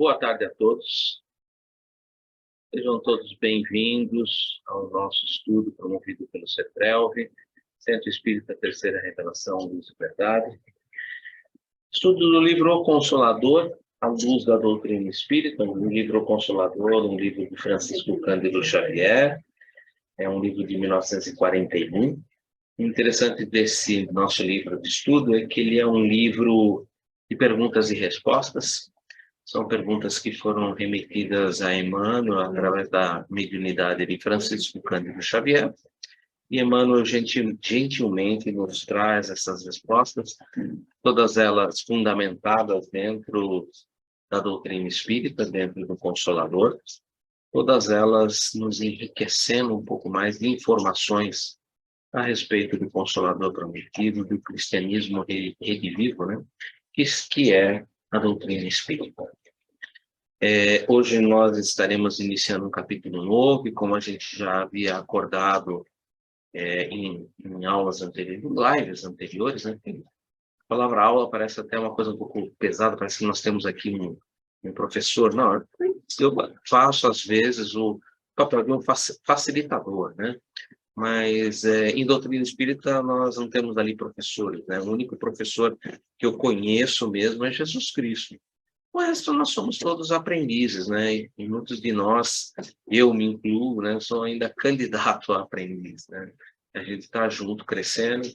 Boa tarde a todos. Sejam todos bem-vindos ao nosso estudo promovido pelo CETRELV, Centro Espírita Terceira Revelação, Luz e Verdade. Estudo do livro O Consolador, à luz da doutrina espírita, um livro O Consolador, um livro de Francisco Cândido Xavier, é um livro de 1941. O interessante desse nosso livro de estudo é que ele é um livro de perguntas e respostas. São perguntas que foram remetidas a Emmanuel através da mediunidade de Francisco Cândido Xavier. E Emmanuel gentilmente nos traz essas respostas, todas elas fundamentadas dentro da doutrina espírita, dentro do Consolador, todas elas nos enriquecendo um pouco mais de informações a respeito do Consolador prometido, do cristianismo redivivo, né? que é a doutrina espírita. Hoje nós estaremos iniciando um capítulo novo, e como a gente já havia acordado em aulas anteriores, lives anteriores, né? A palavra aula parece até uma coisa um pouco pesada, parece que nós temos aqui um professor. Não, eu faço às vezes o papel de um facilitador, né? Mas em doutrina espírita nós não temos ali professores, né? O único professor que eu conheço mesmo é Jesus Cristo. O resto nós somos todos aprendizes, né? E muitos de nós, eu me incluo, né? Sou ainda candidato a aprendiz, né? A gente está junto crescendo,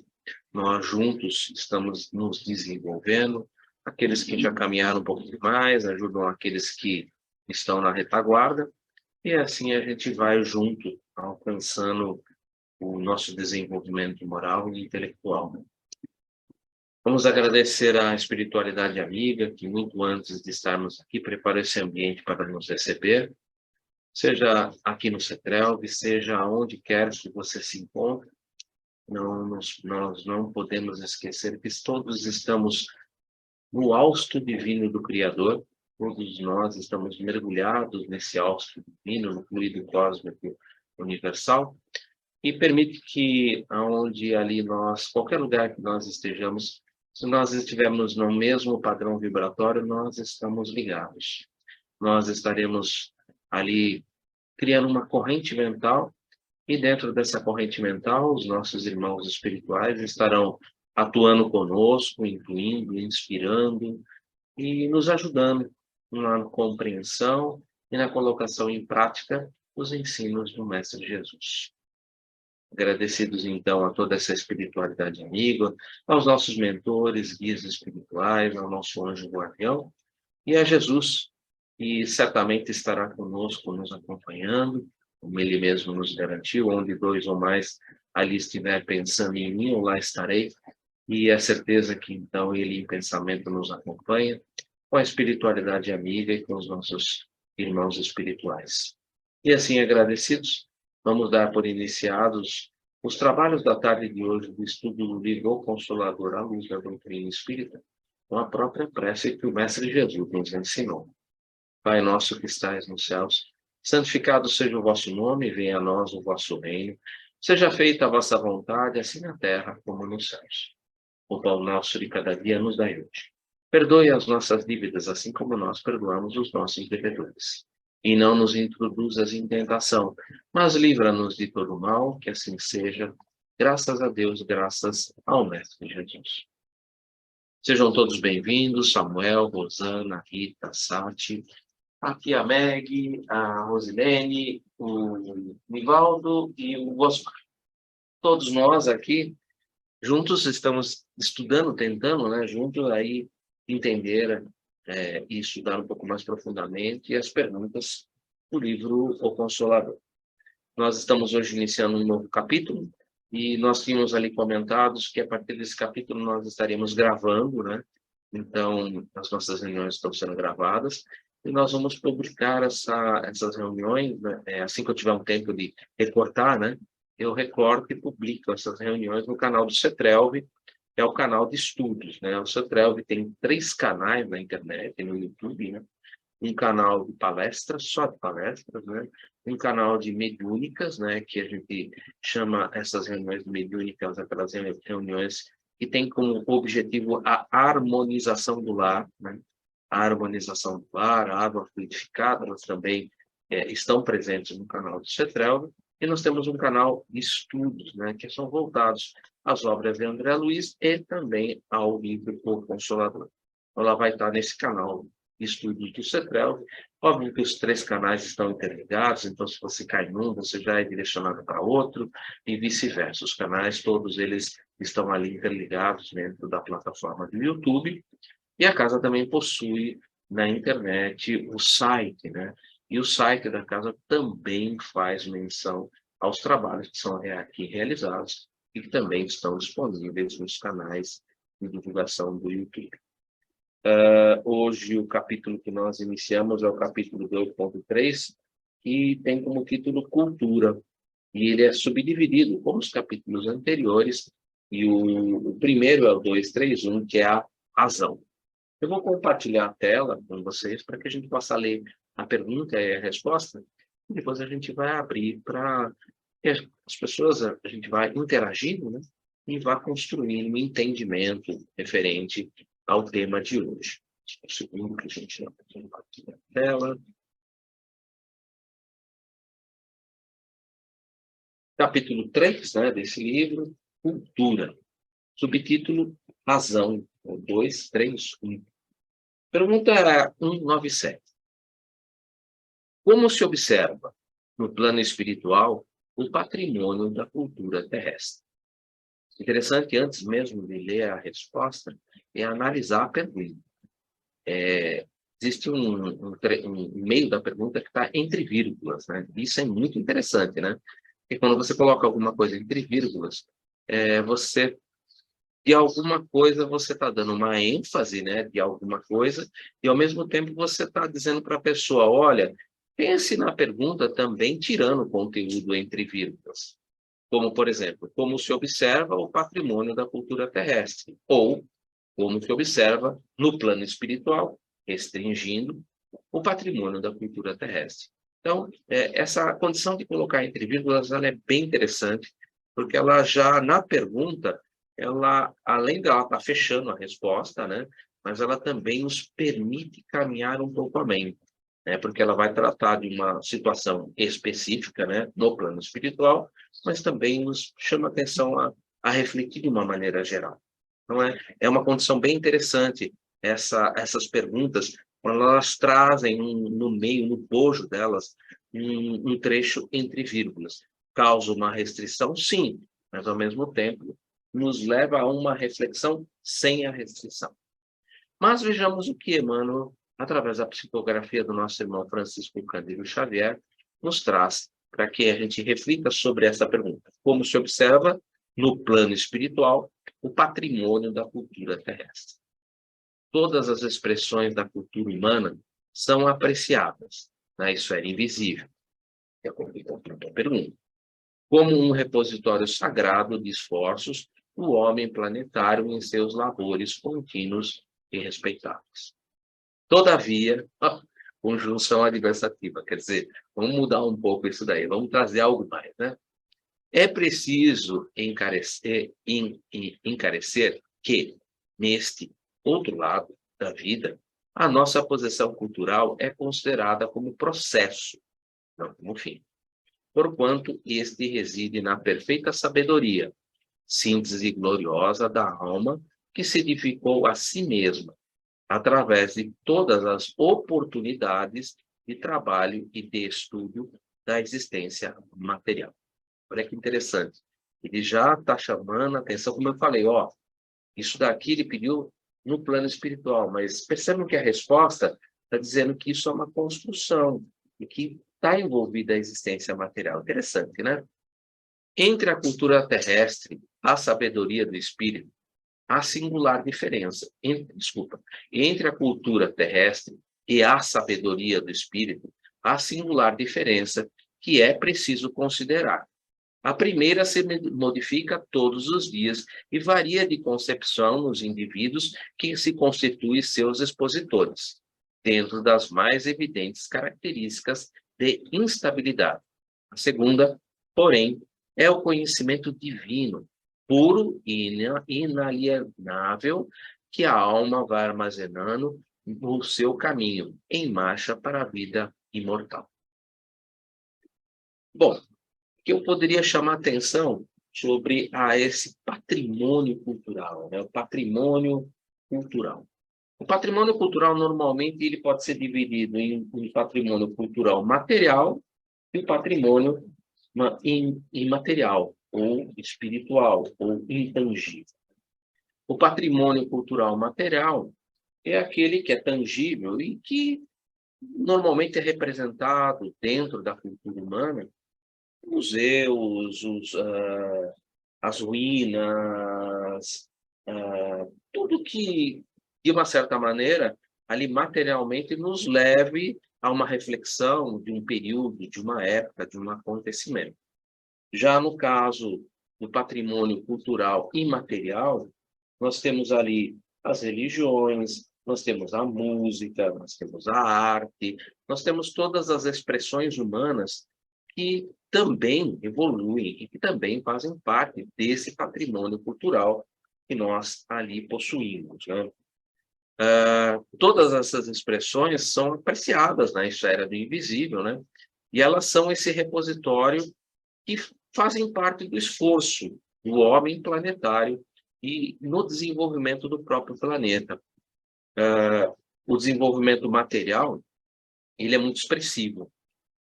nós juntos estamos nos desenvolvendo. Aqueles que já caminharam um pouco mais ajudam aqueles que estão na retaguarda, e assim a gente vai junto alcançando o nosso desenvolvimento moral e intelectual. Vamos agradecer à espiritualidade amiga, que muito antes de estarmos aqui, preparou esse ambiente para nos receber, seja aqui no CETRELV, seja onde quer que você se encontre. Nós não podemos esquecer que todos estamos no hausto divino do Criador, todos nós estamos mergulhados nesse hausto divino, no fluido cósmico universal, e permite que, aonde ali nós, qualquer lugar que nós estejamos, se nós estivermos no mesmo padrão vibratório, nós estamos ligados. Nós estaremos ali criando uma corrente mental, e dentro dessa corrente mental, os nossos irmãos espirituais estarão atuando conosco, incluindo, inspirando e nos ajudando na compreensão e na colocação em prática dos ensinos do Mestre Jesus. Agradecidos, então, a toda essa espiritualidade amiga, aos nossos mentores, guias espirituais, ao nosso anjo guardião, e a Jesus, que certamente estará conosco, nos acompanhando, como ele mesmo nos garantiu, onde dois ou mais ali estiver pensando em mim, eu lá estarei, e é certeza que, então, ele em pensamento nos acompanha, com a espiritualidade amiga e com os nossos irmãos espirituais. E assim, agradecidos, vamos dar por iniciados os trabalhos da tarde de hoje do estudo do livro O Consolador, à luz da doutrina espírita, com a própria prece que o Mestre Jesus nos ensinou. Pai nosso que estais nos céus, santificado seja o vosso nome, venha a nós o vosso reino, seja feita a vossa vontade, assim na terra como nos céus. O pão nosso de cada dia nos dai hoje. Perdoe as nossas dívidas, assim como nós perdoamos os nossos devedores. E não nos introduzas em tentação, mas livra-nos de todo mal, que assim seja. Graças a Deus, graças ao Mestre Jesus. Sejam todos bem-vindos, Samuel, Rosana, Rita, Sati, aqui a Meg, a Rosilene, o Nivaldo e o Osmar. Todos nós aqui, juntos, estamos estudando, tentando, né, juntos aí entender e estudar um pouco mais profundamente as perguntas do livro O Consolador. Nós estamos hoje iniciando um novo capítulo, e nós tínhamos ali comentados que a partir desse capítulo nós estaremos gravando, né? Então, as nossas reuniões estão sendo gravadas, e nós vamos publicar essas reuniões, né? Assim que eu tiver um tempo de recortar, né? Eu recorto e publico essas reuniões no canal do CETRELV, que é o canal de estudos, né? O CETRELV tem 3 canais na internet, no YouTube, né? Um canal de palestras, só de palestras, né? Um canal de mediúnicas, né? Que a gente chama essas reuniões mediúnicas, aquelas reuniões que tem como objetivo a harmonização do lar, né? a harmonização do ar, a água fluidificada, elas também estão presentes no canal do CETRELV, e nós temos um canal de estudos, né, que são voltados às obras de André Luiz e também ao livro O Consolador. Ela vai estar nesse canal de estudos do CETRELV. Óbvio que os 3 canais estão interligados, então se você cai num, você já é direcionado para outro, e vice-versa. Os canais, todos eles estão ali interligados dentro da plataforma do YouTube, e a casa também possui na internet o site, né? E o site da casa também faz menção aos trabalhos que são aqui realizados e que também estão disponíveis nos canais de divulgação do YouTube. Hoje, o capítulo que nós iniciamos é o capítulo 2.3, que tem como título Cultura. E ele é subdividido, como os capítulos anteriores, e o primeiro é o 2.3.1, que é a razão. Eu vou compartilhar a tela com vocês para que a gente possa ler a pergunta e a resposta, e depois a gente vai abrir para as pessoas, a gente vai interagindo, né? E vai construindo um entendimento referente ao tema de hoje. Um segundo que a gente não compartilha a tela. Capítulo 3, né, desse livro, Cultura. Subtítulo, Razão, 2.3.1. Pergunta 197. Como se observa, no plano espiritual, o patrimônio da cultura terrestre? Interessante, antes mesmo de ler a resposta, é analisar a pergunta. Existe um meio da pergunta que está entre vírgulas, né? Isso é muito interessante, né? Porque quando você coloca alguma coisa entre vírgulas, você, de alguma coisa, você está dando uma ênfase, né? De alguma coisa, e ao mesmo tempo você está dizendo para a pessoa, olha, pense na pergunta também tirando o conteúdo entre vírgulas. Como, por exemplo, como se observa o patrimônio da cultura terrestre, ou como se observa no plano espiritual, restringindo o patrimônio da cultura terrestre. Então, essa condição de colocar entre vírgulas, ela é bem interessante, porque ela já, na pergunta, ela, além dela estar fechando a resposta, né, mas ela também nos permite caminhar um pouco além, né, porque ela vai tratar de uma situação específica, né, no plano espiritual, mas também nos chama atenção a refletir de uma maneira geral. Não é uma condição bem interessante essas perguntas, quando elas trazem no meio, no bojo delas, um trecho entre vírgulas. Causa uma restrição, sim, mas ao mesmo tempo nos leva a uma reflexão sem a restrição. Mas vejamos o que Emmanuel, através da psicografia do nosso irmão Francisco Cândido Xavier, nos traz para que a gente reflita sobre essa pergunta. Como se observa, no plano espiritual, o patrimônio da cultura terrestre. Todas as expressões da cultura humana são apreciadas na esfera invisível. É a pergunta. Como um repositório sagrado de esforços do homem planetário em seus labores contínuos e respeitáveis. Todavia, conjunção adversativa, quer dizer, vamos mudar um pouco isso daí, vamos trazer algo mais, né? É preciso encarecer que, neste outro lado da vida, a nossa posição cultural é considerada como processo, não como fim, porquanto este reside na perfeita sabedoria, síntese gloriosa da alma que se edificou a si mesma, através de todas as oportunidades de trabalho e de estudo da existência material. Olha que interessante. Ele já está chamando a atenção, como eu falei, isso daqui ele pediu no plano espiritual, mas percebam que a resposta está dizendo que isso é uma construção e que está envolvida a existência material. Interessante, né? Entre a cultura terrestre, a sabedoria do espírito, há singular diferença. Entre a cultura terrestre e a sabedoria do espírito, há singular diferença que é preciso considerar. A primeira se modifica todos os dias e varia de concepção nos indivíduos que se constituem seus expositores, dentro das mais evidentes características de instabilidade. A segunda, porém, é o conhecimento divino, puro e inalienável, que a alma vai armazenando no seu caminho, em marcha para a vida imortal. Bom, o que eu poderia chamar a atenção sobre esse patrimônio cultural, né? O patrimônio cultural. O patrimônio cultural, normalmente, ele pode ser dividido em patrimônio cultural material e o patrimônio imaterial, ou espiritual, ou intangível. O patrimônio cultural material é aquele que é tangível e que normalmente é representado dentro da cultura humana, museus, as ruínas, tudo que, de uma certa maneira, ali materialmente nos leve a uma reflexão de um período, de uma época, de um acontecimento. Já no caso do patrimônio cultural imaterial, nós temos ali as religiões, nós temos a música, nós temos a arte, nós temos todas as expressões humanas que também evoluem e que também fazem parte desse patrimônio cultural que nós ali possuímos, né? Todas essas expressões são apreciadas na esfera do invisível, né? E elas são esse repositório que fazem parte do esforço do homem planetário e no desenvolvimento do próprio planeta. O desenvolvimento material, ele é muito expressivo.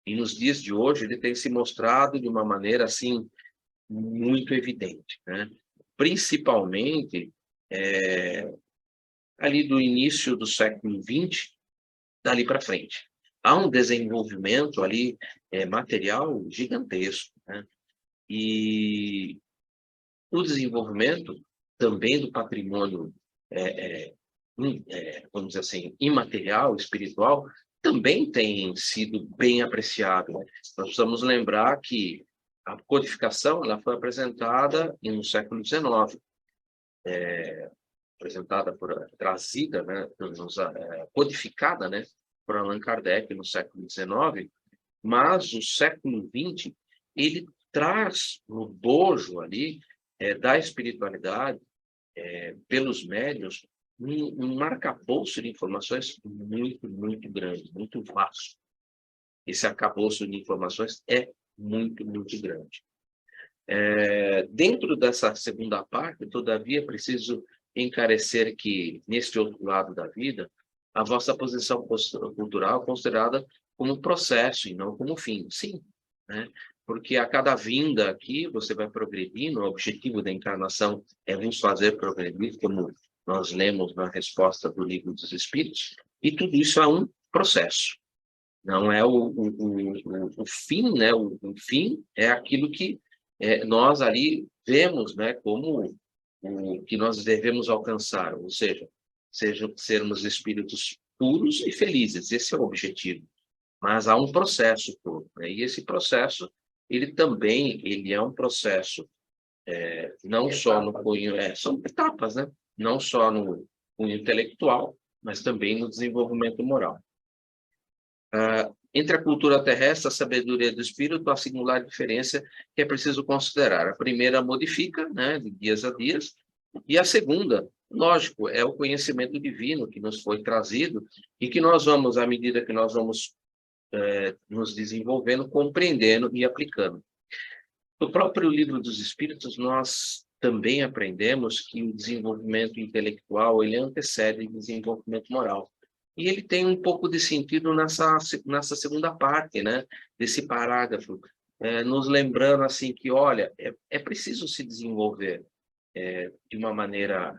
E nos dias de hoje, ele tem se mostrado de uma maneira, assim, muito evidente, né? Principalmente ali do início do século XX, dali para frente. Há um desenvolvimento ali material gigantesco, né? E o desenvolvimento também do patrimônio, vamos dizer assim, imaterial, espiritual, também tem sido bem apreciado. Nós precisamos lembrar que a codificação ela foi apresentada no século XIX, trazida, né, codificada, né, por Allan Kardec no século XIX, mas o século XX, ele traz no bojo ali da espiritualidade, pelos médiuns, um arcabouço de informações muito, muito grande, muito vasto. Esse arcabouço de informações é muito, muito grande. Dentro dessa segunda parte, todavia, preciso encarecer que, neste outro lado da vida, a vossa posição cultural é considerada como um processo e não como fim. Sim, né? Porque a cada vinda aqui, você vai progredindo, o objetivo da encarnação é nos fazer progredir, como nós lemos na resposta do Livro dos Espíritos, e tudo isso é um processo. Não é o fim, né? O fim é aquilo que nós ali vemos, né, como o que nós devemos alcançar, ou seja, sermos espíritos puros e felizes. Esse é o objetivo. Mas há um processo todo, né? E esse processo, ele é um processo não só no cunho, são etapas, né? Não só no cunho intelectual, mas também no desenvolvimento moral. Entre a cultura terrestre, a sabedoria do espírito, há singular diferença que é preciso considerar. A primeira modifica, né, de dias a dias, e a segunda, lógico, é o conhecimento divino que nos foi trazido e que nós vamos, à medida que nós vamos nos desenvolvendo, compreendendo e aplicando. No próprio Livro dos Espíritos, nós também aprendemos que o desenvolvimento intelectual ele antecede o desenvolvimento moral. E ele tem um pouco de sentido nessa segunda parte, né, desse parágrafo, nos lembrando assim que, olha, é preciso se desenvolver de uma maneira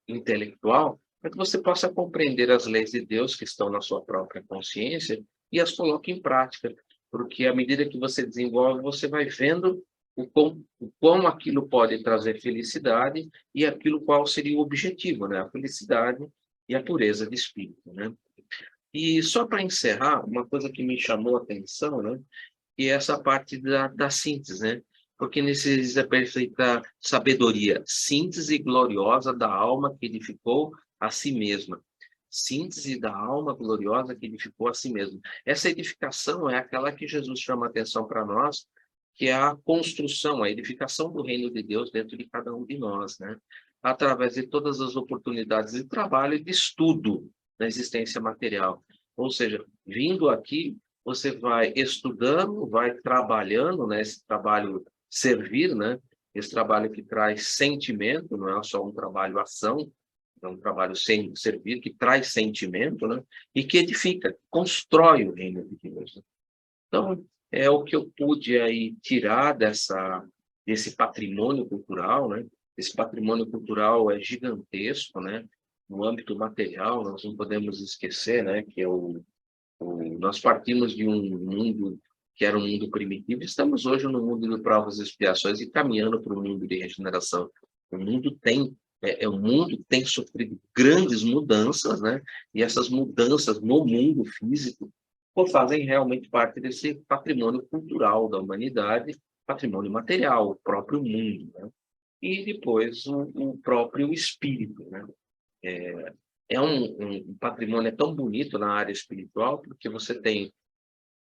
intelectual para que você possa compreender as leis de Deus que estão na sua própria consciência e as coloque em prática, porque à medida que você desenvolve, você vai vendo o quão aquilo pode trazer felicidade e aquilo qual seria o objetivo, né? A felicidade e a pureza de espírito, né? E só para encerrar, uma coisa que me chamou a atenção, né? E essa parte da síntese, né? Porque necessita perfeita sabedoria, síntese gloriosa da alma que edificou a si mesma. Síntese da alma gloriosa que edificou a si mesma. Essa edificação é aquela que Jesus chama a atenção para nós, que é a construção, a edificação do reino de Deus dentro de cada um de nós, né? Através de todas as oportunidades de trabalho e de estudo, na existência material. Ou seja, vindo aqui, você vai estudando, vai trabalhando, né? Esse trabalho servir, né? Esse trabalho que traz sentimento, não é só um trabalho ação, é um trabalho sem servir, que traz sentimento, né? E que edifica, constrói o reino de Deus. Então, é o que eu pude aí tirar desse patrimônio cultural, né? Esse patrimônio cultural é gigantesco, né? No âmbito material, nós não podemos esquecer, né? Que nós partimos de um mundo que era um mundo primitivo, estamos hoje no mundo de provas e expiações e caminhando para um mundo de regeneração. O mundo tem sofrido grandes mudanças, né? E essas mudanças no mundo físico fazem realmente parte desse patrimônio cultural da humanidade, patrimônio material, o próprio mundo, né? E depois o próprio espírito, né? Um patrimônio tão bonito na área espiritual, porque você tem,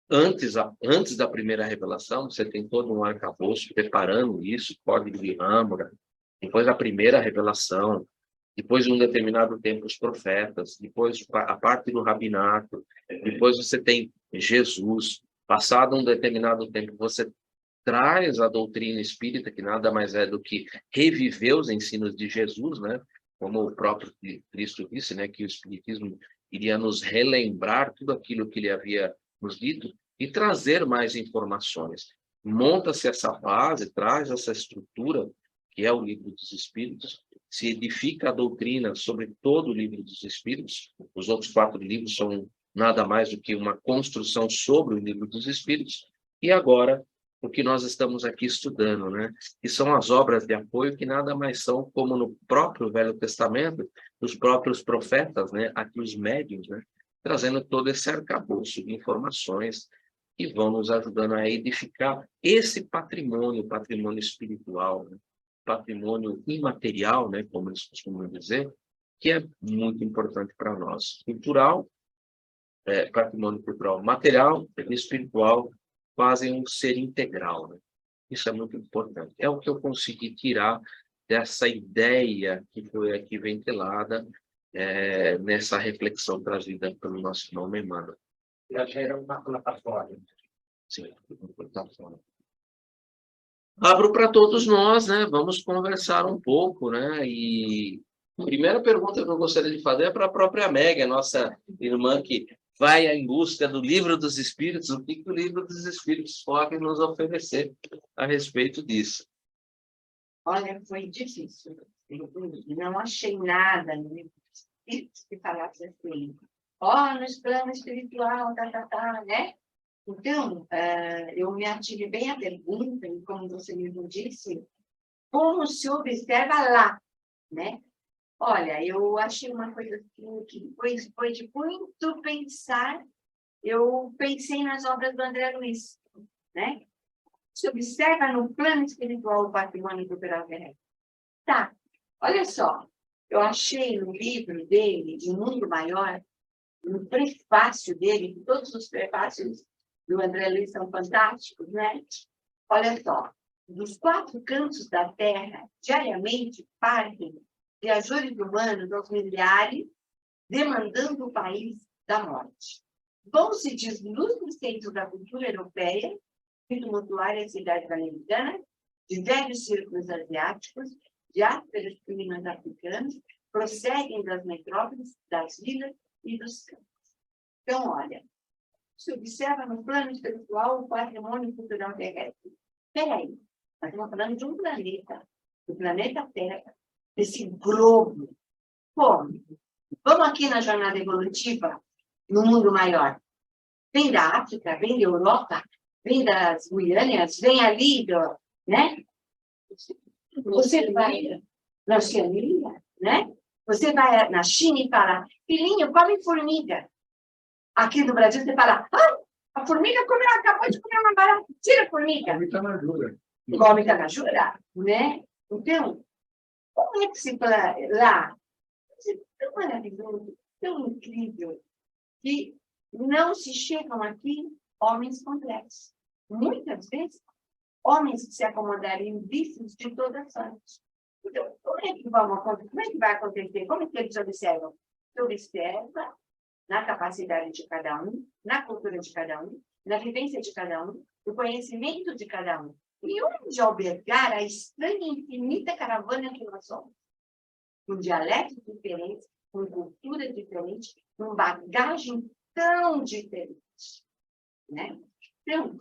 antes da primeira revelação, você tem todo um arcabouço preparando isso, código de Hammurabi, depois a primeira revelação, depois de um determinado tempo os profetas, depois a parte do rabinato, depois você tem Jesus, passado um determinado tempo você traz a doutrina espírita, que nada mais é do que reviver os ensinos de Jesus, né? Como o próprio Cristo disse, né? Que o espiritismo iria nos relembrar tudo aquilo que ele havia nos dito e trazer mais informações. Monta-se essa base, traz essa estrutura, que é o livro dos Espíritos, se edifica a doutrina sobre todo o livro dos Espíritos. Os outros 4 livros são nada mais do que uma construção sobre o livro dos Espíritos. E agora, o que nós estamos aqui estudando, né? Que são as obras de apoio, que nada mais são como no próprio Velho Testamento, os próprios profetas, né? Aqui os médiuns, né? Trazendo todo esse arcabouço de informações que vão nos ajudando a edificar esse patrimônio espiritual, né? Patrimônio imaterial, né? Como eles costumam dizer, que é muito importante para nós. Patrimônio cultural material e espiritual fazem um ser integral, né? Isso é muito importante. É o que eu consegui tirar dessa ideia que foi aqui ventilada nessa reflexão trazida pelo nosso irmão Emmanuel. Já gera uma plataforma. Sim, uma plataforma. Abro para todos nós, né? Vamos conversar um pouco, né? E a primeira pergunta que eu gostaria de fazer é para a própria Meg, a nossa irmã que vai em busca do Livro dos Espíritos. O que o Livro dos Espíritos pode nos oferecer a respeito disso? Olha, foi difícil. Eu não achei nada no Livro dos Espíritos que falasse assim, no plano espiritual, né? Então, eu me ative bem à pergunta, e como você mesmo disse, como se observa lá, né? Olha, eu achei uma coisa assim, que foi de muito pensar. Eu pensei nas obras do André Luiz, né? Se observa no plano espiritual o patrimônio cultural terrestre. Tá, olha só, eu achei no livro dele, De Mundo Maior, no prefácio dele, todos os prefácios do André Luiz são fantásticos, né? Olha só, dos 4 cantos da Terra, diariamente partem viajores humanos aos milhares, demandando o país da morte. Vão-se deslumbrar centros da cultura europeia, de tumultuárias cidades americanas, de velhos círculos asiáticos, de ásperos climas africanos, prosseguem das metrópoles, das vilas e dos campos. Então, olha, se observa no plano espiritual o patrimônio cultural terrestre. Peraí, nós estamos falando de um planeta, do planeta Terra, desse globo. Como? Vamos aqui na jornada evolutiva, no mundo maior. Vem da África, vem da Europa, vem das Guianas, vem ali, né? Você vai na Oceania, né? Você vai na China e fala, filhinho, come formiga. Aqui no Brasil você fala, a formiga acabou de comer uma barata, tira a formiga. Come tanajura. Come tanajura, né? Então, como é que se fala lá? É tão maravilhoso, tão incrível, que não se chegam aqui homens complexos. Muitas vezes, homens que se acomodaram em vícios de todas sorte. Então, como é que vai acontecer? Como é que vai acontecer? Como é que eles observam? Se observa na capacidade de cada um, na cultura de cada um, na vivência de cada um, no conhecimento de cada um. E onde albergar a estranha e infinita caravana que nós somos. Com dialetos diferentes, com cultura diferente, com bagagem tão diferente. Né? Então,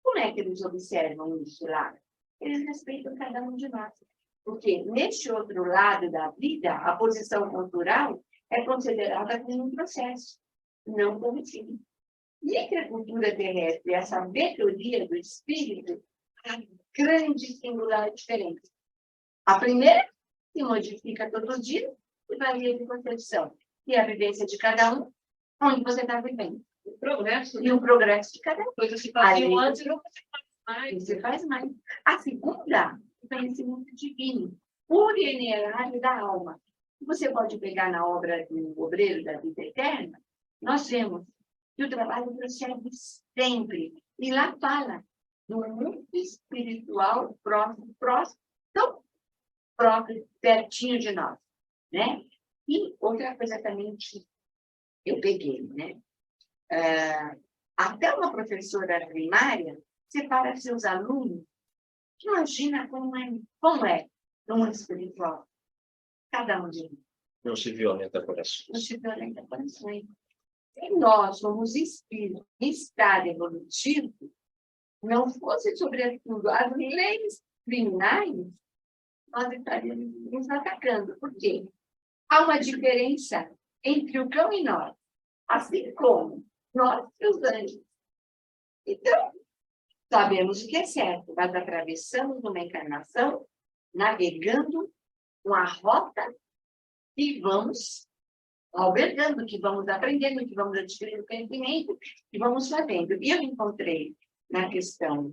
como é que eles observam isso lá? Eles respeitam cada um de nós. Porque neste outro lado da vida, a posição cultural é considerada como um processo, não como fim. E entre a cultura terrestre e a sabedoria do espírito, há grande e singular diferença. A primeira se modifica todo dia e varia de concepção. E a vivência de cada um, onde você está vivendo. O progresso, E o progresso de cada um. coisa se fazia Ali- antes, não se faz mais. Você faz mais. A segunda, o conhecimento divino, puro e inerável da alma. Você pode pegar na obra do Obreiro da Vida Eterna, nós vemos que o trabalho prossegue sempre. E lá fala do mundo espiritual próximo, tão próprio, pertinho de nós. Né? E outra coisa também que eu peguei, né? Até uma professora primária separa seus alunos. Imagina como é no mundo espiritual. Cada um de nós. Não se violenta corações. Não se violenta corações. Se nós somos espíritos em estado evolutivo, não fosse, sobretudo, as leis criminais, nós estaríamos nos atacando. Por quê? Há uma diferença entre o cão e nós, assim como nós e os anjos. Então, sabemos o que é certo, mas atravessamos uma encarnação, navegando uma rota e vamos albergando, que vamos aprendendo, que vamos adquirindo conhecimento, que vamos fazendo. E eu encontrei na questão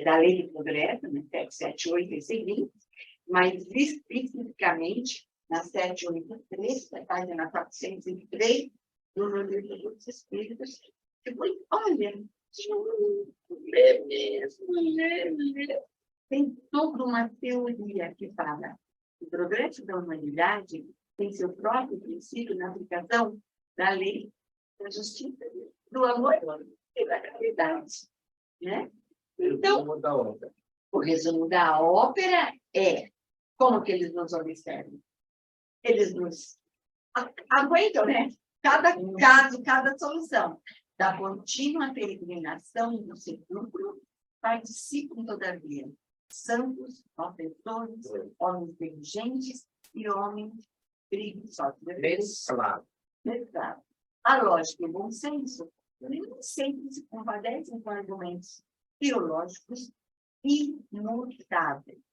da lei do progresso, né, 778 e seguintes, mas especificamente na 783, na página 403, no livro dos Espíritos, eu falei, olha, lê mesmo, lê. Tem toda uma teoria que fala que o progresso da humanidade tem seu próprio princípio na aplicação da lei, da justiça, do amor e da caridade. Né? Então, o resumo da ópera é como que eles nos observam. Eles nos aguentam, né? Cada caso, cada solução. Da contínua peregrinação do sepulcro, participam, todavia, santos, malfeitores, homens inteligentes e homens preguiçosos. Claro. Exato. A lógica e o bom senso nem sempre se compadecem com argumentos teológicos imutáveis.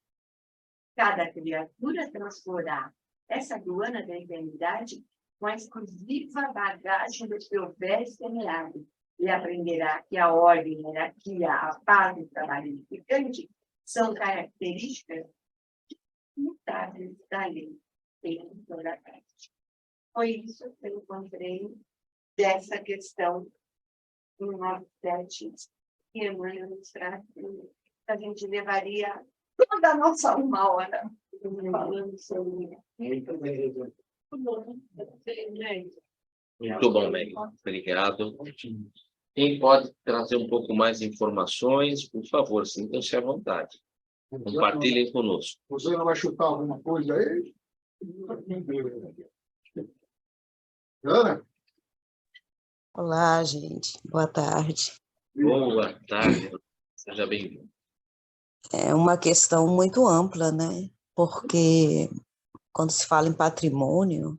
Cada criatura transporá essa aduana da eternidade com a exclusiva bagagem do seu velho semeado e aprenderá que a ordem, a hierarquia, a paz e o trabalho edificante são características imutáveis da lei em toda a parte. Foi isso que eu encontrei dessa questão no 97, que Emmanuel nos traz, que a gente levaria toda a nossa uma hora falando sobre Muito bem. Muito bom, Meg. Obrigado. Quem pode trazer um pouco mais de informações, por favor, sintam-se à vontade. Compartilhem conosco. Você não vai chutar alguma coisa aí? Ana? Olá, gente. Boa tarde. Boa tarde. Seja bem-vindo. É uma questão muito ampla, né? Porque quando se fala em patrimônio,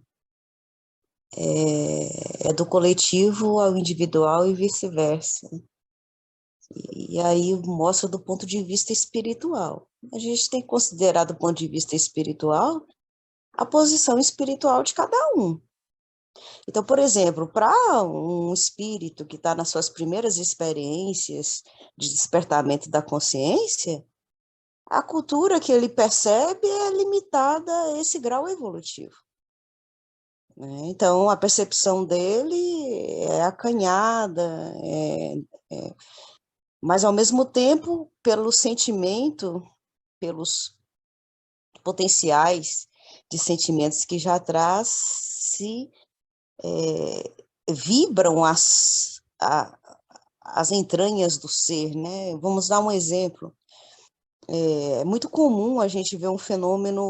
é do coletivo ao individual e vice-versa. E aí mostra do ponto de vista espiritual. A gente tem que considerar do ponto de vista espiritual a posição espiritual de cada um. Então, por exemplo, para um espírito que está nas suas primeiras experiências de despertamento da consciência, a cultura que ele percebe é limitada a esse grau evolutivo. Então, a percepção dele é acanhada, mas, ao mesmo tempo, pelo sentimento, pelos potenciais de sentimentos que já traz, se vibram as entranhas do ser, né? Vamos dar um exemplo. É muito comum a gente ver um fenômeno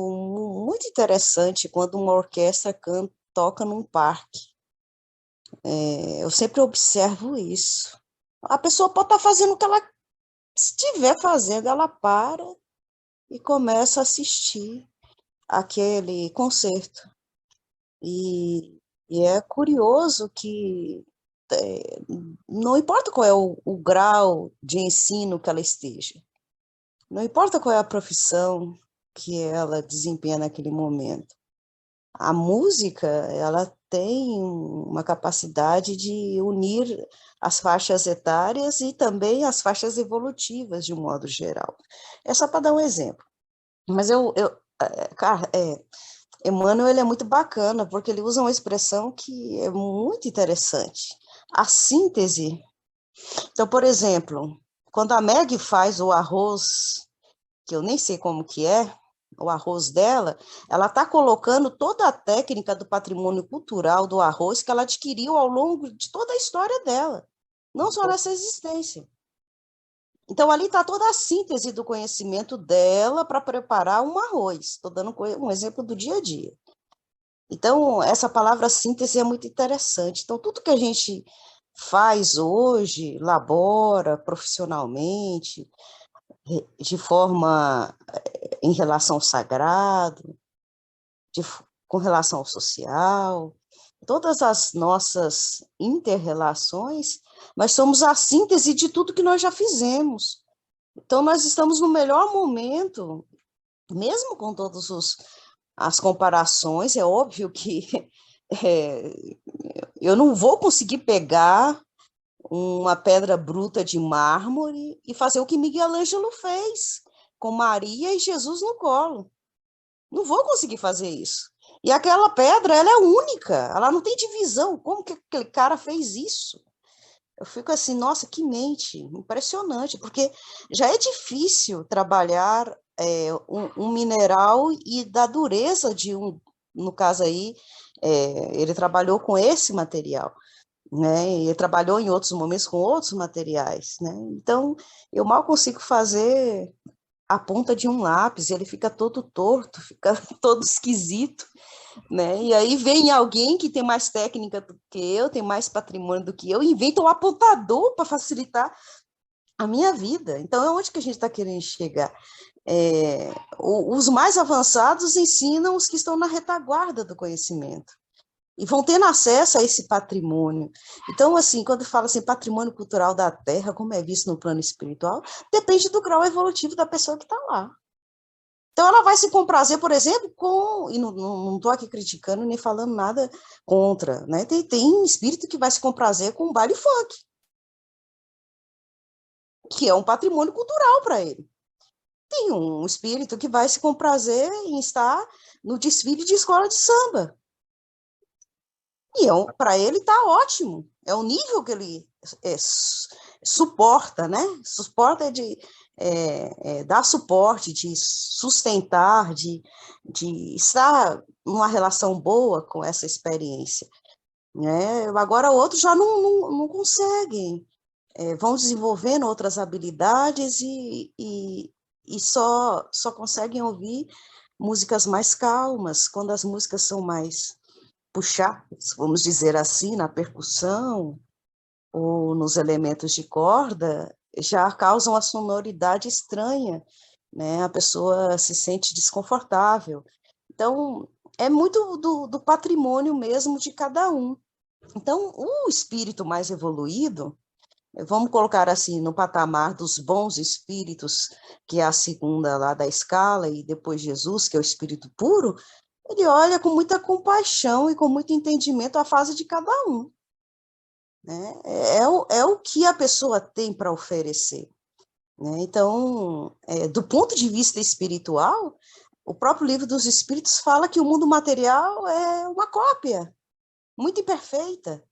muito interessante quando uma orquestra toca num parque. Eu sempre observo isso. A pessoa pode estar fazendo o que ela estiver fazendo, ela para e começa a assistir aquele concerto. E é curioso que não importa qual é o grau de ensino que ela esteja, não importa qual é a profissão que ela desempenha naquele momento, a música, ela tem uma capacidade de unir as faixas etárias e também as faixas evolutivas, de um modo geral. É só para dar um exemplo. Mas cara, Emmanuel, ele é muito bacana, porque ele usa uma expressão que é muito interessante. A síntese. Então, por exemplo, quando a Meg faz o arroz, que eu nem sei como que é, o arroz dela, ela está colocando toda a técnica do patrimônio cultural do arroz que ela adquiriu ao longo de toda a história dela, não só nessa existência. Então, ali está toda a síntese do conhecimento dela para preparar um arroz. Estou dando um exemplo do dia a dia. Então, essa palavra síntese é muito interessante. Então, tudo que a gente faz hoje, labora profissionalmente, de forma em relação ao sagrado, com relação ao social, todas as nossas inter-relações, nós somos a síntese de tudo que nós já fizemos. Então, nós estamos no melhor momento, mesmo com todas as comparações, é óbvio que eu não vou conseguir pegar uma pedra bruta de mármore e fazer o que Miguel Ângelo fez, com Maria e Jesus no colo. Não vou conseguir fazer isso. E aquela pedra, ela é única, ela não tem divisão. Como que aquele cara fez isso? Eu fico assim, nossa, que mente, impressionante, porque já é difícil trabalhar um mineral e da dureza de no caso aí, ele trabalhou com esse material, né? Ele trabalhou em outros momentos com outros materiais, né? Então, eu mal consigo fazer a ponta de um lápis, ele fica todo torto, fica todo esquisito, né? E aí vem alguém que tem mais técnica do que eu, tem mais patrimônio do que eu, e inventa um apontador para facilitar a minha vida. Então, é onde que a gente está querendo chegar? Os mais avançados ensinam os que estão na retaguarda do conhecimento e vão tendo acesso a esse patrimônio. Então, assim, quando fala assim, patrimônio cultural da Terra, como é visto no plano espiritual, depende do grau evolutivo da pessoa que está lá. Então, ela vai se comprazer, por exemplo, e não estou aqui criticando nem falando nada contra, né? Tem espírito que vai se comprazer com baile funk, que é um patrimônio cultural para ele. Tem um espírito que vai se comprazer em estar no desfile de escola de samba. E para ele está ótimo. É o nível que ele suporta, né? Suporta de dar suporte, de sustentar, de estar numa relação boa com essa experiência. Né? Agora, outros já não conseguem. Vão desenvolvendo outras habilidades e só conseguem ouvir músicas mais calmas, quando as músicas são mais puxadas, vamos dizer assim, na percussão ou nos elementos de corda, já causam uma sonoridade estranha, né? A pessoa se sente desconfortável. Então, é muito do patrimônio mesmo de cada um. Então, o espírito mais evoluído, vamos colocar assim, no patamar dos bons espíritos, que é a segunda lá da escala, e depois Jesus, que é o espírito puro, ele olha com muita compaixão e com muito entendimento a fase de cada um. Né? É o que a pessoa tem para oferecer. Né? Então, do ponto de vista espiritual, o próprio Livro dos Espíritos fala que o mundo material é uma cópia, muito imperfeita.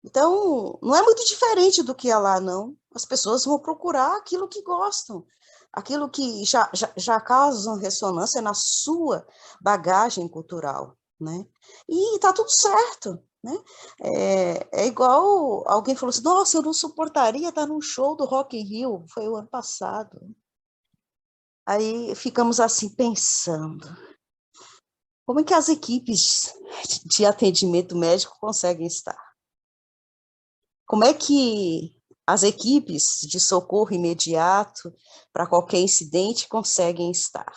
Então, não é muito diferente do que é lá, não. As pessoas vão procurar aquilo que gostam, aquilo que já causa ressonância na sua bagagem cultural, né? E está tudo certo, né? É igual alguém falou assim, nossa, eu não suportaria estar num show do Rock in Rio, foi o ano passado. Aí ficamos assim pensando, como é que as equipes de atendimento médico conseguem estar? Como é que as equipes de socorro imediato para qualquer incidente conseguem estar?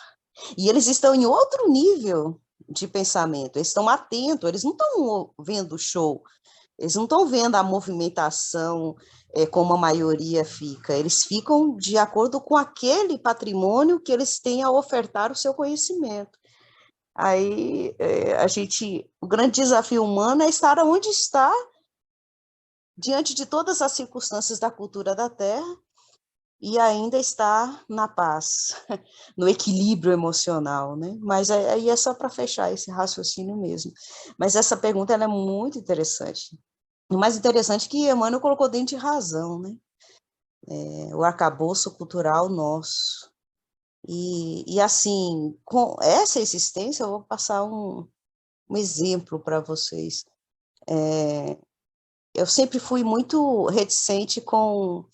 E eles estão em outro nível de pensamento, eles estão atentos, eles não estão vendo o show, eles não estão vendo a movimentação como a maioria fica, eles ficam de acordo com aquele patrimônio que eles têm a ofertar o seu conhecimento. Aí, o grande desafio humano é estar onde está, diante de todas as circunstâncias da cultura da Terra, e ainda estar na paz, no equilíbrio emocional, né? Mas aí é só para fechar esse raciocínio mesmo. Mas essa pergunta ela é muito interessante. O mais interessante é que Emmanuel colocou dentro de razão, né? O arcabouço cultural nosso. E assim, com essa existência, eu vou passar um exemplo para vocês. Eu sempre fui muito reticente com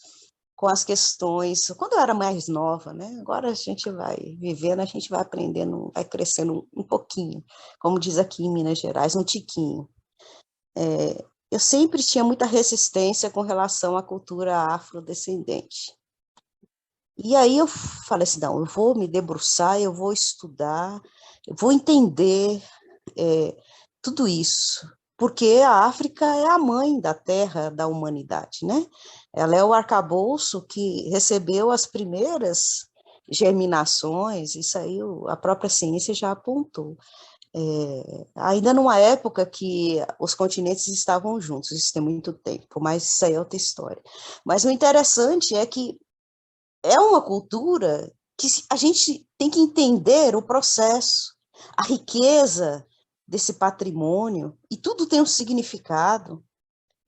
as questões, quando eu era mais nova, né? Agora a gente vai vivendo, a gente vai aprendendo, vai crescendo um pouquinho, como diz aqui em Minas Gerais, um tiquinho. Eu sempre tinha muita resistência com relação à cultura afrodescendente. E aí eu falei assim, não, eu vou me debruçar, eu vou estudar, eu vou entender tudo isso, porque a África é a mãe da terra da humanidade, né? Ela é o arcabouço que recebeu as primeiras germinações, isso aí a própria ciência já apontou. Ainda numa época que os continentes estavam juntos, isso tem muito tempo, mas isso aí é outra história. Mas o interessante é que é uma cultura que a gente tem que entender o processo, a riqueza desse patrimônio, e tudo tem um significado,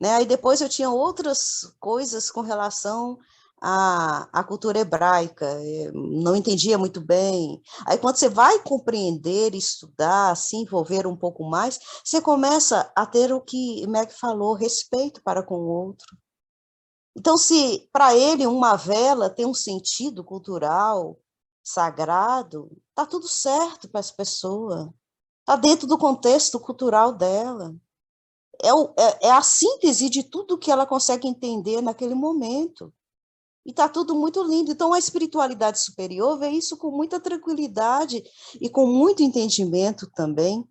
né? Aí depois eu tinha outras coisas com relação à cultura hebraica, não entendia muito bem. Aí quando você vai compreender, estudar, se envolver um pouco mais, você começa a ter o que Meg falou, respeito para com o outro. Então, se para ele uma vela tem um sentido cultural, sagrado, está tudo certo para essa pessoa, está dentro do contexto cultural dela. É a síntese de tudo que ela consegue entender naquele momento. E está tudo muito lindo. Então, a espiritualidade superior vê isso com muita tranquilidade e com muito entendimento também,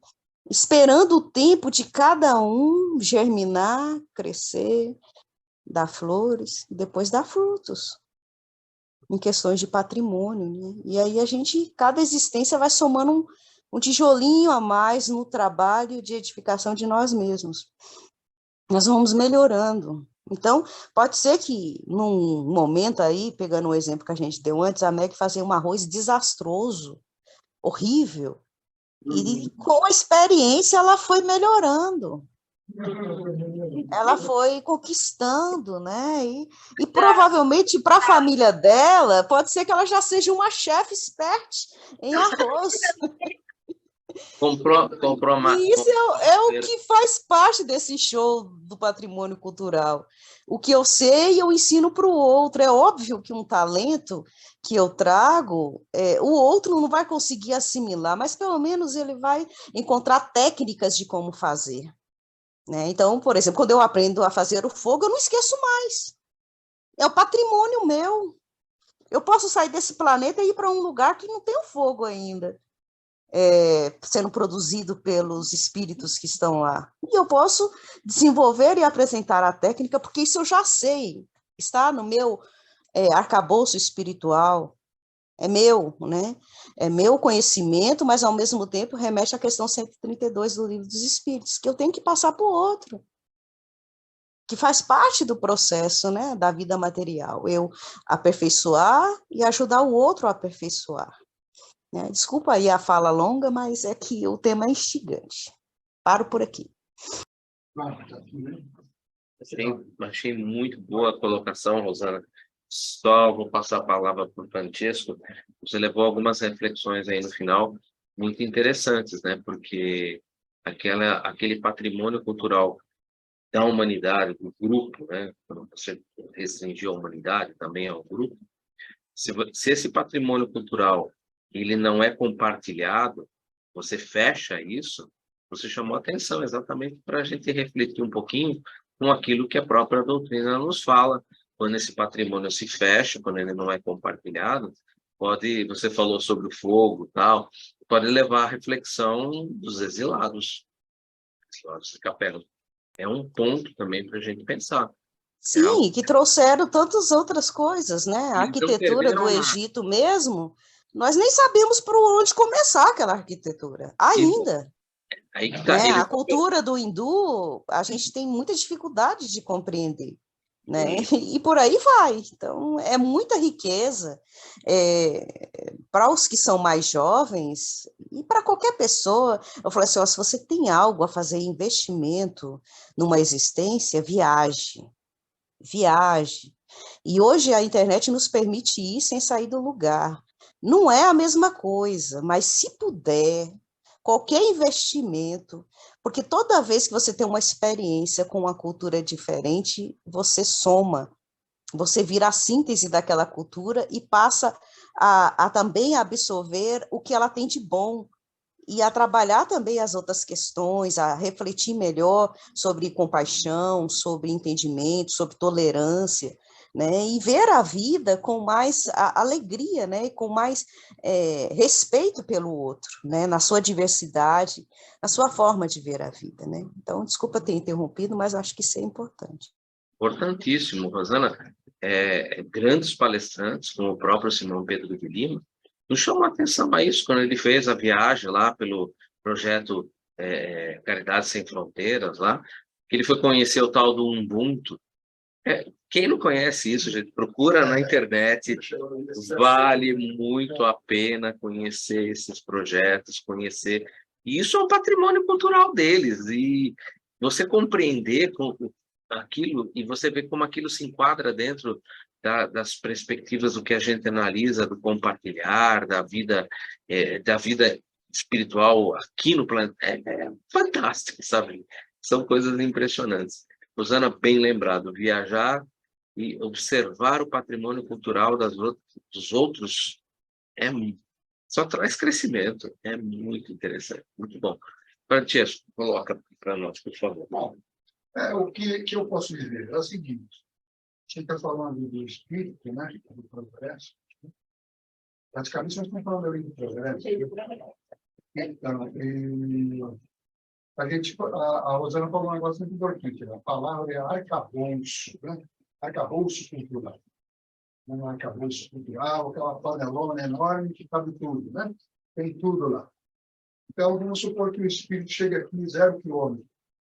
esperando o tempo de cada um germinar, crescer, dar flores, e depois dar frutos, em questões de patrimônio, né? E aí cada existência vai somando um tijolinho a mais no trabalho de edificação de nós mesmos. Nós vamos melhorando. Então, pode ser que, num momento aí, pegando o exemplo que a gente deu antes, a Meg fazia um arroz desastroso, horrível, e com a experiência ela foi melhorando. Ela foi conquistando, né? E provavelmente para a família dela, pode ser que ela já seja uma chefe expert em arroz. Comprou E isso é o que faz parte desse show do patrimônio cultural. O que eu sei, eu ensino para o outro. É óbvio que um talento que eu trago, o outro não vai conseguir assimilar, mas pelo menos ele vai encontrar técnicas de como fazer. Né? Então, por exemplo, quando eu aprendo a fazer o fogo, eu não esqueço mais. É o patrimônio meu. Eu posso sair desse planeta e ir para um lugar que não tem o fogo ainda, sendo produzido pelos espíritos que estão lá. E eu posso desenvolver e apresentar a técnica, porque isso eu já sei. Está no meu arcabouço espiritual. É meu, né? É meu conhecimento, mas ao mesmo tempo remete à questão 132 do Livro dos Espíritos, que eu tenho que passar para o outro, que faz parte do processo, né, da vida material, eu aperfeiçoar e ajudar o outro a aperfeiçoar. Né? Desculpa aí a fala longa, mas é que o tema é instigante. Paro por aqui. Achei muito boa a colocação, Rosana. Só vou passar a palavra para o Francesco. Você levou algumas reflexões aí no final, muito interessantes, né? Porque aquele patrimônio cultural da humanidade, do grupo, né? Quando você restringir a humanidade, também ao grupo, se esse patrimônio cultural ele não é compartilhado, você fecha isso, você chamou atenção exatamente para a gente refletir um pouquinho com aquilo que a própria doutrina nos fala. Quando esse patrimônio se fecha, quando ele não é compartilhado, você falou sobre o fogo, tal, pode levar à reflexão dos exilados de Capela. É um ponto também para a gente pensar. Sim, que trouxeram tantas outras coisas, né? A Eles não arquitetura do perderam nada. Egito mesmo, nós nem sabemos por onde começar aquela arquitetura, ainda. Aí que tá, Né? eles A cultura do hindu, a gente tem muita dificuldade de compreender, né? E por aí vai. Então, é muita riqueza para os que são mais jovens e para qualquer pessoa. Eu falei assim, ó, se você tem algo a fazer investimento numa existência, viaje. E hoje a internet nos permite ir sem sair do lugar. Não é a mesma coisa, mas se puder, qualquer investimento, porque toda vez que você tem uma experiência com uma cultura diferente, você soma, você vira a síntese daquela cultura e passa a também absorver o que ela tem de bom, e a trabalhar também as outras questões, a refletir melhor sobre compaixão, sobre entendimento, sobre tolerância, né? E ver a vida com mais alegria, né? Com mais respeito pelo outro, né? Na sua diversidade, na sua forma de ver a vida, né? Então, desculpa ter interrompido, mas acho que isso é importante. Importantíssimo, Rosana. Grandes palestrantes, como o próprio Simão Pedro de Lima, nos chamou a atenção a isso quando ele fez a viagem lá pelo projeto Caridade Sem Fronteiras, lá, que ele foi conhecer o tal do Ubuntu. Quem não conhece isso, gente, procura na internet, vale muito a pena conhecer esses projetos, conhecer. E isso é um patrimônio cultural deles, e você compreender aquilo, e você ver como aquilo se enquadra dentro das perspectivas do que a gente analisa, do compartilhar, da vida espiritual aqui no planeta, é fantástico, sabe? São coisas impressionantes. Rosana, bem lembrado, viajar e observar o patrimônio cultural dos outros só traz crescimento, é muito interessante, muito bom. Francesco, coloca para nós, por favor. Bom, o que eu posso dizer é o seguinte, a gente está falando do espírito, né, do progresso, praticamente nós estamos falando ali do progresso. Então, a Rosana falou um negócio muito importante, a palavra é arcabouço, né? Arcabouço cultural. Um arcabouço cultural, aquela panelona enorme que cabe tudo, né? Tem tudo lá. Então, vamos supor que o espírito chega aqui em 0 quilômetro.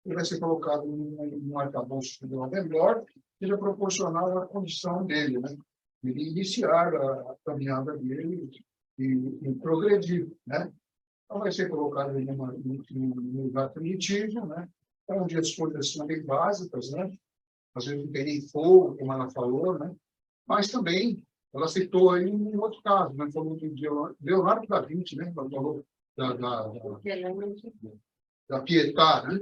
Ele vai ser colocado num arcabouço cultural melhor, que seja proporcional à condição dele, né? Ele iniciar a caminhada dele e progredir, né? Então, vai ser colocado num lugar primitivo, né? Onde as coisas são bem básicas, né? Às vezes não tem nem fogo, como ela falou, né? Mas também, ela citou aí um outro caso, né? Falou de Leonardo da Vinci, né? Ela falou da Pietà, né?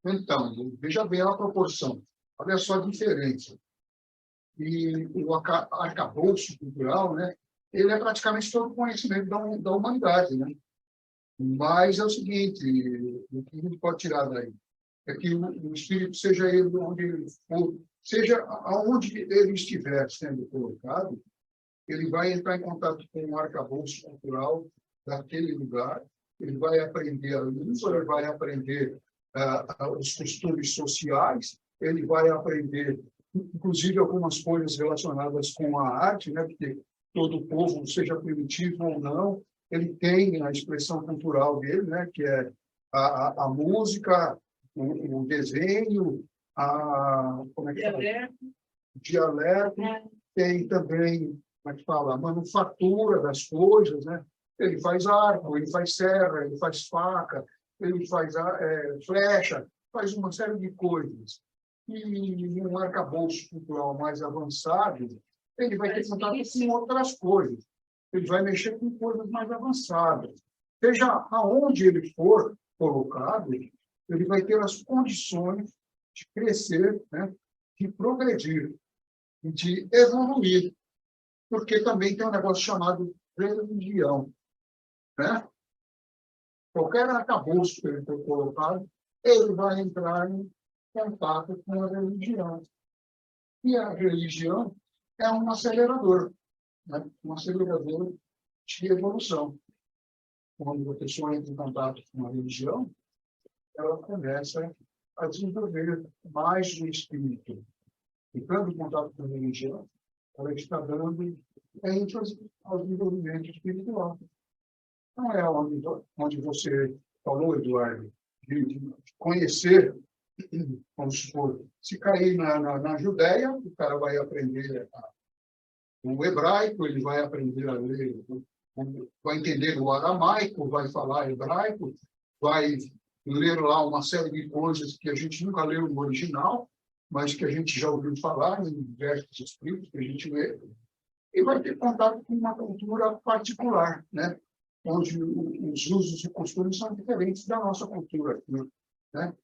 Então, veja bem a proporção. Olha só a diferença. E o arcabouço cultural, né? Ele é praticamente todo o conhecimento da humanidade, né? Mas é o seguinte, o que a gente pode tirar daí é que o espírito, seja ele onde ele for, seja aonde ele estiver sendo colocado, ele vai entrar em contato com o arcabouço cultural daquele lugar, ele vai aprender a língua, ele vai aprender os costumes sociais, ele vai aprender, inclusive, algumas coisas relacionadas com a arte, né? Porque todo povo, seja primitivo ou não, ele tem a expressão cultural dele, né? Que é a música, o desenho, como é que fala? O dialeto, tem também, como é que fala? A manufatura das coisas, né? Ele faz arco, ele faz serra, ele faz faca, ele faz flecha, faz uma série de coisas. E num arcabouço cultural mais avançado, ele vai ter contato com outras coisas. Ele vai mexer com coisas mais avançadas. Seja aonde ele for colocado, ele vai ter as condições de crescer, né? De progredir, de evoluir, porque também tem um negócio chamado religião, né? Qualquer arcabouço que ele for colocado, ele vai entrar em contato com a religião. E a religião é um acelerador, né? Um acelerador de evolução. Quando a pessoa entra em contato com a religião, ela começa a desenvolver mais o espírito. Entrando em contato com a religião, ela está dando ênfase ao desenvolvimento espiritual. Não é onde você falou, Eduardo, de conhecer, vamos supor, se cair na Judéia, o cara vai aprender o hebraico, ele vai aprender a ler, vai entender o aramaico, vai falar hebraico, vai ler lá uma série de coisas que a gente nunca leu no original, mas que a gente já ouviu falar em diversos escritos que a gente lê, e vai ter contato com uma cultura particular, né? Onde os usos e costumes são diferentes da nossa cultura, né?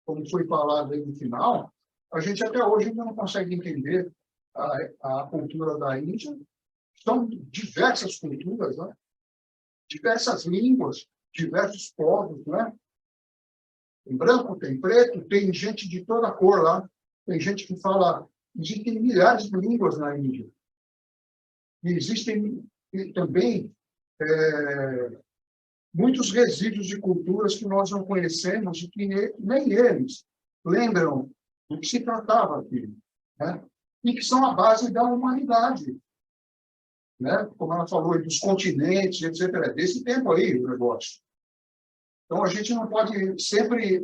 Como foi falado aí no final, a gente até hoje ainda não consegue entender a cultura da Índia. São diversas culturas, né? Diversas línguas, diversos povos, né? Tem branco, tem preto, tem gente de toda cor lá. Tem gente que fala... Existem milhares de línguas na Índia. E existem também muitos resíduos de culturas que nós não conhecemos e que nem eles lembram do que se tratava aqui, né? E que são a base da humanidade, né? Como ela falou, dos continentes, etc. É desse tempo aí o negócio. Então, a gente não pode sempre,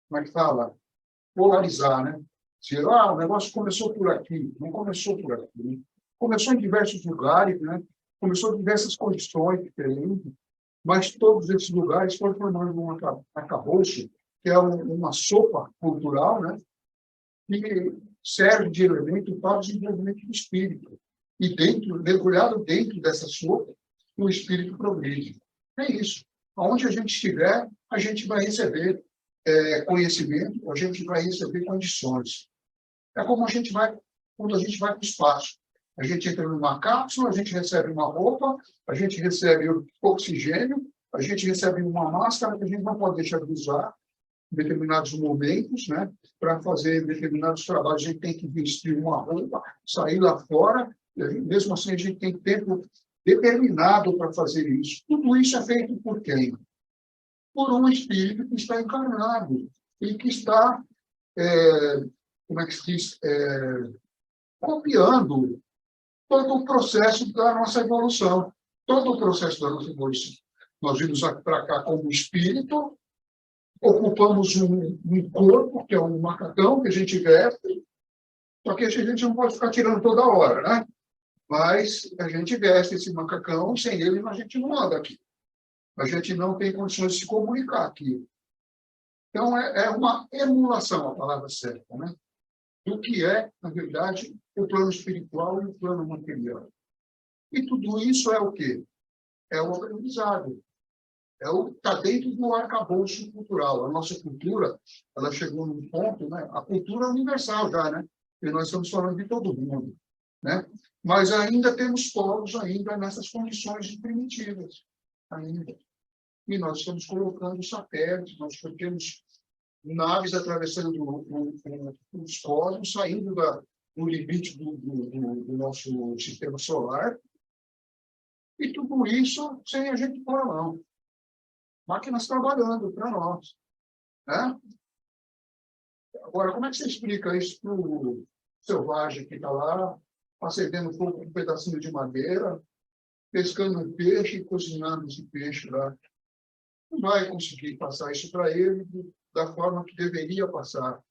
como é que fala, polarizar, né? Dizer, o negócio começou por aqui. Não começou por aqui, né? Começou em diversos lugares, né? Começou em diversas condições diferentes, mas todos esses lugares foram formando um arcabouço, que é uma sopa cultural, né? Que serve de elemento para o desenvolvimento do espírito. E mergulhado dentro dessa sopa, o espírito progride. É isso. Onde a gente estiver, a gente vai receber conhecimento, a gente vai receber condições. É como quando a gente vai para o espaço. A gente entra numa cápsula, a gente recebe uma roupa, a gente recebe oxigênio, a gente recebe uma máscara que a gente não pode deixar de usar em determinados momentos, né? Para fazer determinados trabalhos, a gente tem que vestir uma roupa, sair lá fora, e mesmo assim a gente tem tempo determinado para fazer isso. Tudo isso é feito por quem? Por um espírito que está encarnado e que está, como é que se diz, copiando todo o processo da nossa evolução. Todo o processo da nossa evolução. Nós vimos para cá como espírito, ocupamos um corpo, que é um macacão que a gente veste, só que a gente não pode ficar tirando toda hora, né? Mas a gente veste esse macacão, sem ele a gente não anda aqui. A gente não tem condições de se comunicar aqui. Então, é uma emulação, a palavra certa, né? Do que é, na verdade, o plano espiritual e o plano material. E tudo isso é o quê? É o aprendizado. Está dentro do arcabouço cultural. A nossa cultura, ela chegou num ponto, né? A cultura é universal já, né? E nós estamos falando de todo mundo, né? Mas ainda temos povos ainda nessas condições primitivas, ainda. E nós estamos colocando satélites, nós temos naves atravessando os cosmos, saindo do limite do nosso sistema solar, e tudo isso sem a gente pôr a mão. Máquinas trabalhando para nós, né? Agora, como é que você explica isso para o selvagem que está lá, acendendo fogo com um pedacinho de madeira, pescando um peixe e cozinhando esse peixe lá? Não vai conseguir passar isso para ele da forma que deveria passar.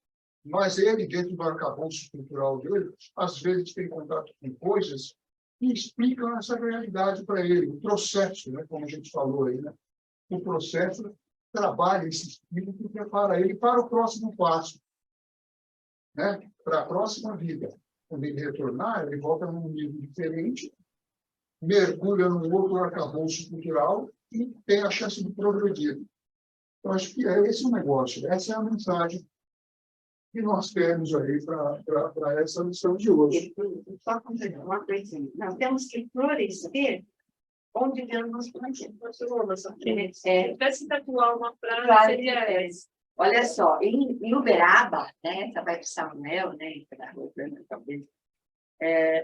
Mas ele, dentro do arcabouço cultural dele, às vezes tem contato com coisas que explicam essa realidade para ele. O processo, né, como a gente falou aí, né? O processo trabalha esse espírito e prepara ele para o próximo passo, né? Para a próxima vida. Quando ele retornar, ele volta num nível diferente, mergulha num outro arcabouço cultural e tem a chance de progredir. Eu acho que é esse o negócio, essa é a mensagem que nós temos aí para essa lição de hoje. Só completar uma coisinha. Nós temos que florescer onde Deus nos plantou. Se tatuar uma frase, Claro. seria essa. Olha só, em Uberaba, né, essa vai para Samuel, né, talvez,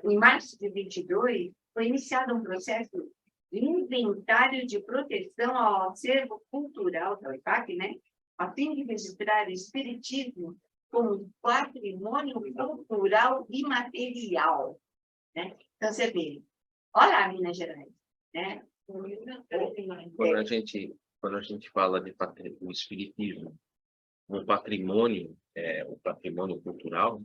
em março de 22, foi iniciado um processo de inventário de proteção ao acervo cultural da UIPAC, né, a fim de registrar o espiritismo como patrimônio cultural imaterial. Né? Então, você vê, olha Minas Gerais, né? Quando a gente fala de o espiritismo, um patrimônio, o patrimônio cultural,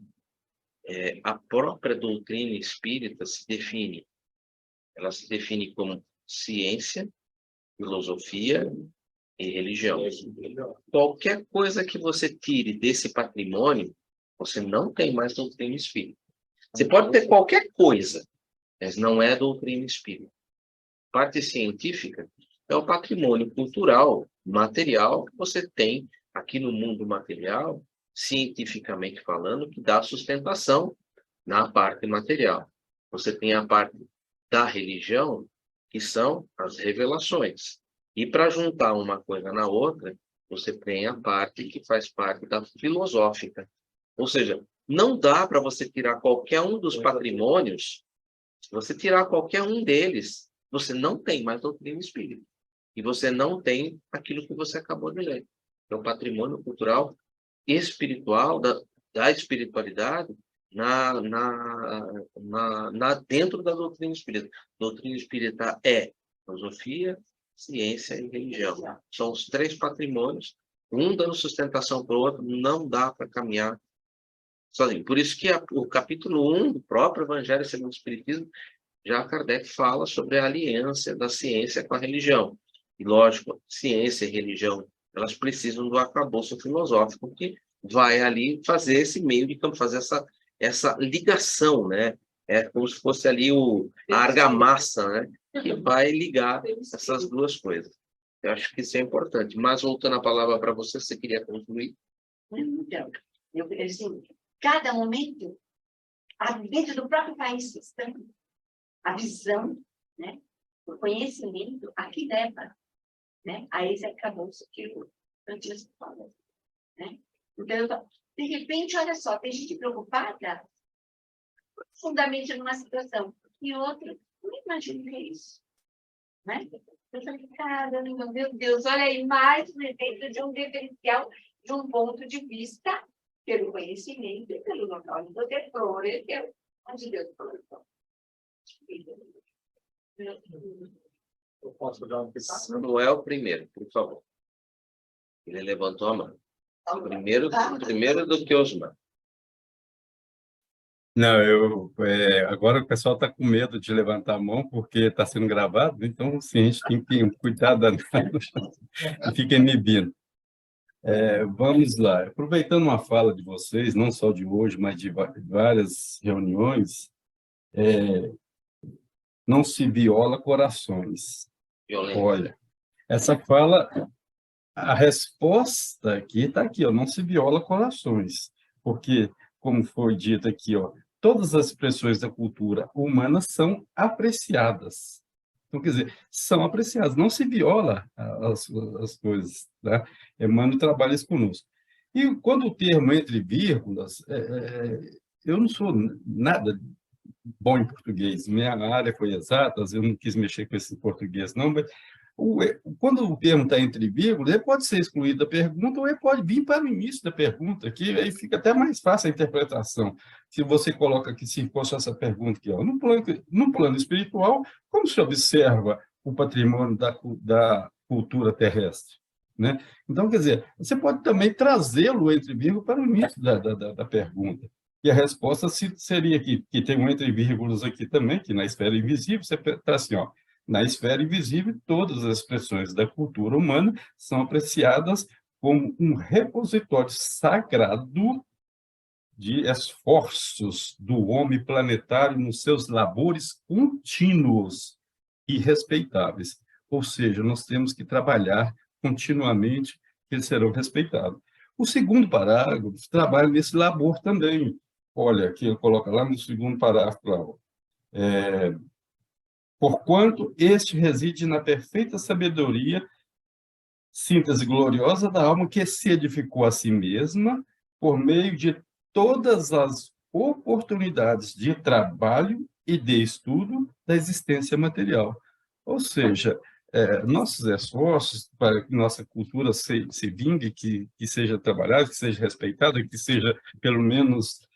a própria doutrina espírita se define. Ela se define como ciência, filosofia e religião. Qualquer coisa que você tire desse patrimônio, você não tem mais doutrina espírita. Você pode ter qualquer coisa, mas não é doutrina espírita. Parte científica é o patrimônio cultural, material, que você tem aqui no mundo material, cientificamente falando, que dá sustentação na parte material. Você tem a parte da religião, que são as revelações. E para juntar uma coisa na outra, você tem a parte que faz parte da filosófica. Ou seja, não dá para você tirar qualquer um dos patrimônios. Se você tirar qualquer um deles, você não tem mais doutrina espírita. E você não tem aquilo que você acabou de ler. É o patrimônio cultural espiritual, da espiritualidade, dentro da doutrina espírita. Doutrina espírita é filosofia, ciência e religião. São os três patrimônios, um dando sustentação para o outro, não dá para caminhar sozinho. Por isso que o capítulo 1 do próprio Evangelho segundo o Espiritismo, já Kardec fala sobre a aliança da ciência com a religião. E, lógico, ciência e religião, elas precisam do arcabouço filosófico, que vai ali fazer esse meio de campo, fazer essa ligação, né? É como se fosse ali a argamassa, né? Que vai ligar essas duas coisas. Eu acho que isso é importante. Mas, voltando a palavra para você queria concluir? Então, assim, cada momento, dentro do próprio país cristão, a visão, né? O conhecimento, aqui leva, né? A esse arcabouço que eu antes falei, né? Então, de repente, olha só, tem gente preocupada profundamente numa situação, e outro, não imagino que é isso, né? Eu falei, caramba, meu Deus, olha aí, mais um exemplo de um diferencial, de um ponto de vista, pelo conhecimento e pelo local de poder florescer, onde Deus colocou. Eu posso dar um pitaco? Samuel primeiro, por favor. Ele levantou a mão. Primeiro do que Osmar. Não, agora o pessoal está com medo de levantar a mão porque está sendo gravado, então sim, a gente tem que ter um cuidado danado e fica inibindo. Vamos lá. Aproveitando uma fala de vocês, não só de hoje, mas de várias reuniões, não se viola corações. Violência. Olha, essa fala, a resposta aqui está aqui, ó, não se viola corações, porque, como foi dito aqui, ó, todas as expressões da cultura humana são apreciadas. Então, quer dizer, são apreciadas, não se viola as coisas, tá? Emmanuel trabalha isso conosco. E quando o termo entre vírgulas, eu não sou nada bom em português, minha área foi exatas, eu não quis mexer com esse português, não, mas quando o termo está entre vírgulas, ele pode ser excluído da pergunta ou ele pode vir para o início da pergunta, que aí fica até mais fácil a interpretação. Se você coloca aqui, se fosse essa pergunta aqui, ó, no plano espiritual, como se observa o patrimônio da cultura terrestre? Né? Então, quer dizer, você pode também trazê-lo entre vírgulas para o início da pergunta. E a resposta seria que tem um entre vírgulas aqui também, que na esfera invisível, você traz assim, ó, na esfera invisível, todas as expressões da cultura humana são apreciadas como um repositório sagrado de esforços do homem planetário nos seus labores contínuos e respeitáveis. Ou seja, nós temos que trabalhar continuamente que eles serão respeitados. O segundo parágrafo trabalha nesse labor também. Olha, aqui ele coloca lá no segundo parágrafo, lá, porquanto este reside na perfeita sabedoria, síntese gloriosa da alma que se edificou a si mesma por meio de todas as oportunidades de trabalho e de estudo da existência material. Ou seja, nossos esforços para que nossa cultura se vingue, que seja trabalhada, que seja respeitada, que seja, pelo menos,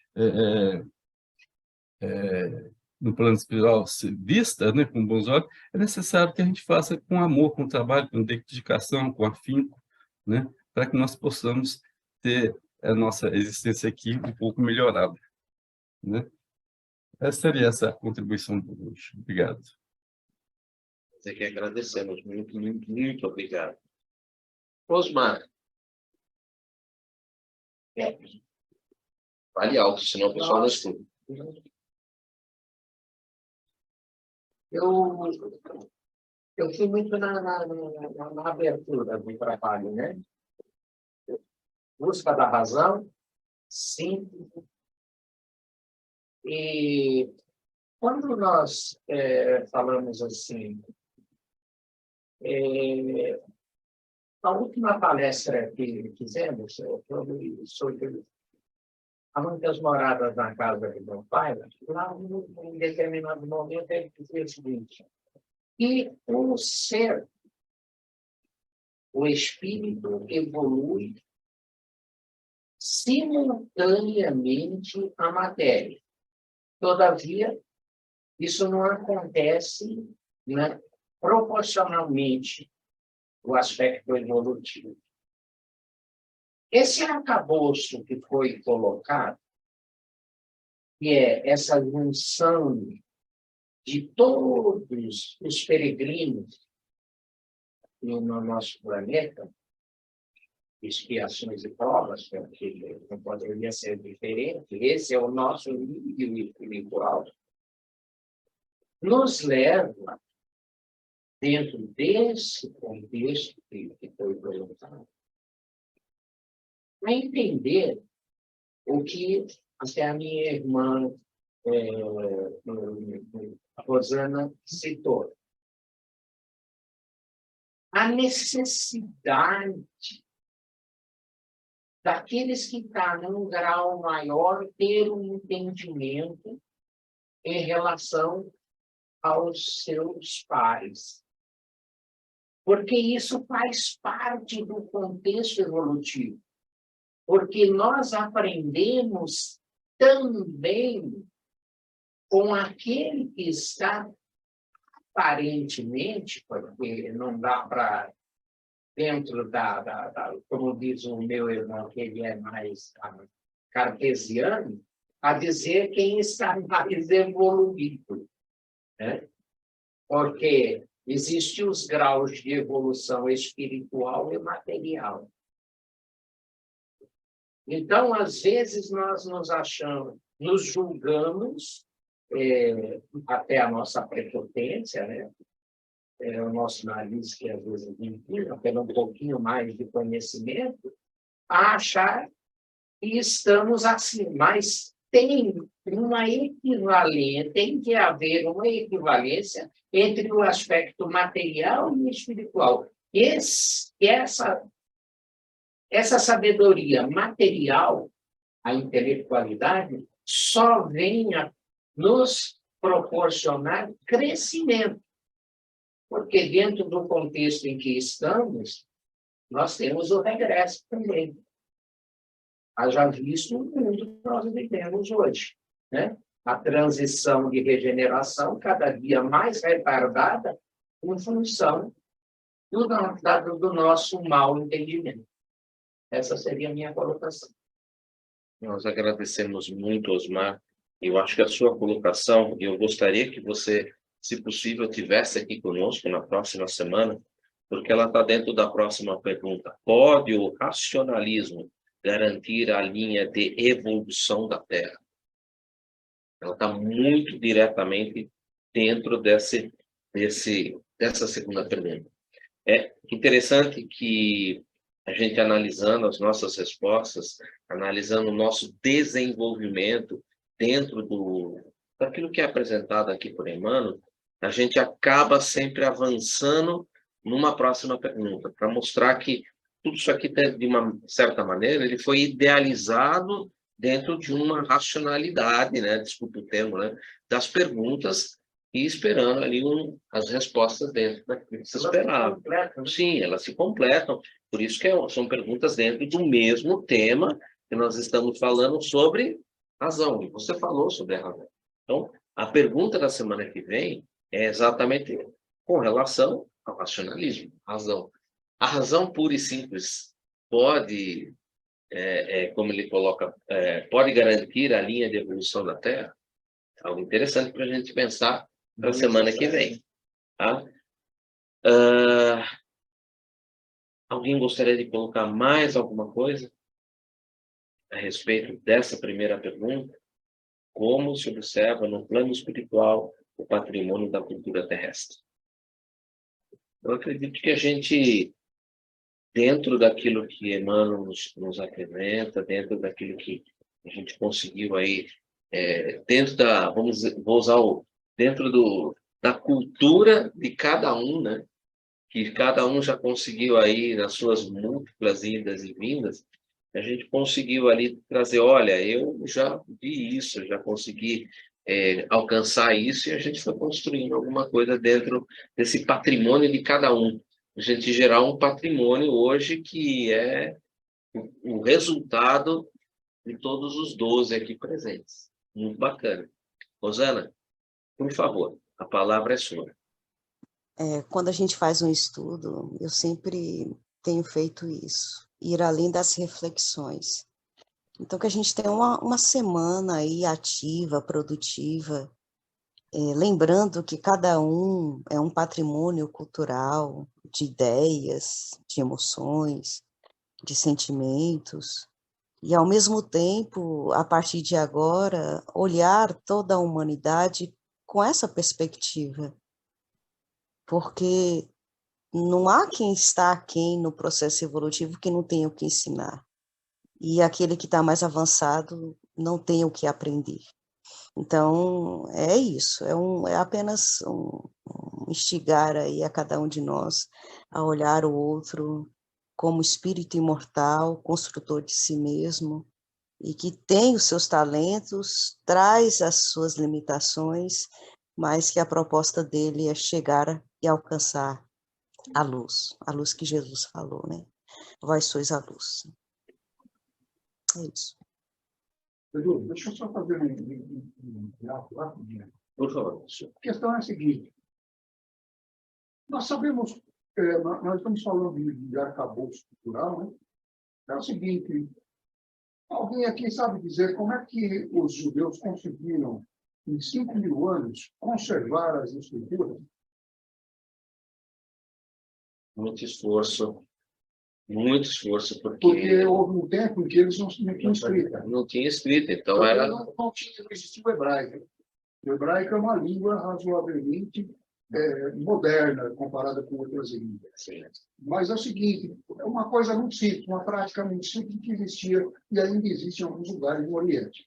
no plano espiritual, vista, né, com bons olhos, é necessário que a gente faça com amor, com trabalho, com dedicação, com afinco, né, para que nós possamos ter a nossa existência aqui um pouco melhorada, né? Seria essa a contribuição de hoje. Obrigado. Nós que agradecemos. Muito, muito, muito obrigado. Osmar. Fale alto, senão o pessoal não escuta. Eu fui muito na abertura do trabalho, né? Busca da razão, síntese. E quando nós falamos assim, a última palestra que fizemos sobre há muitas moradas na casa de meu pai, lá em determinado momento ele dizia o seguinte, que o ser, o espírito evolui simultaneamente à matéria. Todavia, isso não acontece, né, proporcionalmente ao aspecto evolutivo. Esse arcabouço que foi colocado, que é essa junção de todos os peregrinos no nosso planeta, expiações e provas, que não poderia ser diferente, esse é o nosso nível espiritual, nos leva, dentro desse contexto que foi colocado, a entender o que até a minha irmã Rosana citou. A necessidade daqueles que estão num grau maior ter um entendimento em relação aos seus pares. Porque isso faz parte do contexto evolutivo. Porque nós aprendemos também com aquele que está aparentemente, porque não dá para, dentro como diz o meu irmão, que ele é mais cartesiano, a dizer quem está mais evoluído, né? Porque existem os graus de evolução espiritual e material. Então, às vezes, nós nos julgamos, até a nossa prepotência, né? O nosso nariz, que às vezes empina, pelo um pouquinho mais de conhecimento, a achar que estamos assim, mas tem que haver uma equivalência entre o aspecto material e espiritual. Essa sabedoria material, a intelectualidade, só vem a nos proporcionar crescimento. Porque dentro do contexto em que estamos, nós temos o regresso também. Haja visto o mundo que nós vivemos hoje, né? A transição de regeneração cada dia mais retardada em função do nosso mau entendimento. Essa seria a minha colocação. Nós agradecemos muito, Osmar. Eu acho que a sua colocação, eu gostaria que você, se possível, tivesse aqui conosco na próxima semana, porque ela está dentro da próxima pergunta. Pode o racionalismo garantir a linha de evolução da Terra? Ela está muito diretamente dentro dessa segunda pergunta. É interessante que a gente analisando as nossas respostas, analisando o nosso desenvolvimento dentro daquilo que é apresentado aqui por Emmanuel, a gente acaba sempre avançando numa próxima pergunta, para mostrar que tudo isso aqui, de uma certa maneira, ele foi idealizado dentro de uma racionalidade, né? Desculpa o termo, né? Das perguntas e esperando ali as respostas dentro daquilo que se esperava. Sim, elas se completam. Por isso que são perguntas dentro do mesmo tema que nós estamos falando sobre razão. E você falou sobre a razão. Então, a pergunta da semana que vem é exatamente com relação ao racionalismo, razão. A razão pura e simples pode, como ele coloca, pode garantir a linha de evolução da Terra? Algo interessante para a gente pensar para a semana que vem. Tá? Alguém gostaria de colocar mais alguma coisa a respeito dessa primeira pergunta? Como se observa no plano espiritual o patrimônio da cultura terrestre? Eu acredito que a gente, dentro daquilo que Emmanuel nos apresenta, dentro daquilo que a gente conseguiu aí, dentro da, vou usar dentro da cultura de cada um, né? Que cada um já conseguiu aí, nas suas múltiplas idas e vindas, a gente conseguiu ali trazer, olha, eu já vi isso, eu já consegui alcançar isso, e a gente foi construindo alguma coisa dentro desse patrimônio de cada um. A gente gerar um patrimônio hoje que é o resultado de todos os 12 aqui presentes. Muito bacana. Rosana, por favor, a palavra é sua. Quando a gente faz um estudo, eu sempre tenho feito isso, ir além das reflexões. Então, que a gente tenha uma semana aí ativa, produtiva, lembrando que cada um é um patrimônio cultural de ideias, de emoções, de sentimentos, e, ao mesmo tempo, a partir de agora, olhar toda a humanidade com essa perspectiva, porque não há quem está aquém no processo evolutivo que não tenha o que ensinar, e aquele que está mais avançado não tem o que aprender. Então, é isso, é apenas instigar aí a cada um de nós a olhar o outro como espírito imortal, construtor de si mesmo, e que tem os seus talentos, traz as suas limitações, mas que a proposta dele é chegar e alcançar a luz que Jesus falou, né? Vós sois a luz. É isso. Edu, deixa eu só fazer um rapidinho. Por favor. A questão é a seguinte. Nós sabemos, nós estamos falando de arcabouço cultural, né? É o seguinte, alguém aqui sabe dizer como é que os judeus conseguiram, em 5.000 anos, conservar as estruturas? Muito esforço, Porque houve um tempo em que eles não tinham escrita. Não tinha escrita, então era... Não existia o hebraico. O hebraico é uma língua razoavelmente moderna, comparada com outras línguas. Sim. Mas é o seguinte, é uma coisa muito simples, uma prática muito simples que existia e ainda existe em alguns lugares no Oriente.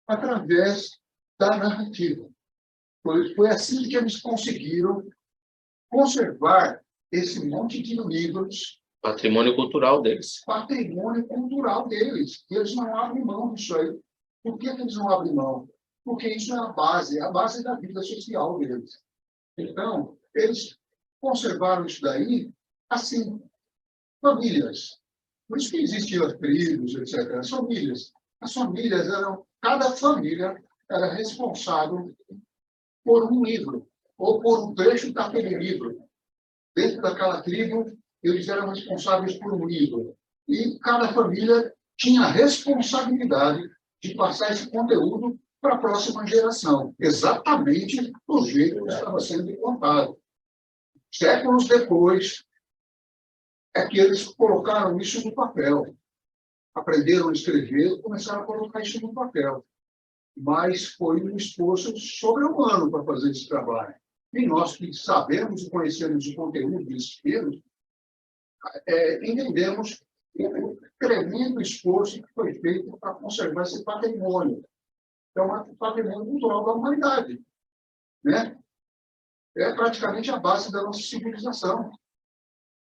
Através da narrativa. Foi assim que eles conseguiram conservar esse monte de livros. Patrimônio cultural deles. Patrimônio cultural deles. Eles não abrem mão disso aí. Por que eles não abrem mão? Porque isso é a base da vida social deles. Então, eles conservaram isso daí, assim, famílias. Por isso que existiam as tribos, etc. As famílias cada família era responsável por um livro, ou por um trecho daquele livro. Dentro daquela tribo, eles eram responsáveis por um livro. E cada família tinha a responsabilidade de passar esse conteúdo para a próxima geração, exatamente do jeito que estava sendo contado. Séculos depois, é que eles colocaram isso no papel. Aprenderam a escrever e começaram a colocar isso no papel. Mas foi um esforço sobre-humano para fazer esse trabalho. E nós que sabemos e conhecemos o conteúdo desses livros, entendemos o tremendo esforço que foi feito para conservar esse patrimônio. É um patrimônio cultural da humanidade, né? É praticamente a base da nossa civilização,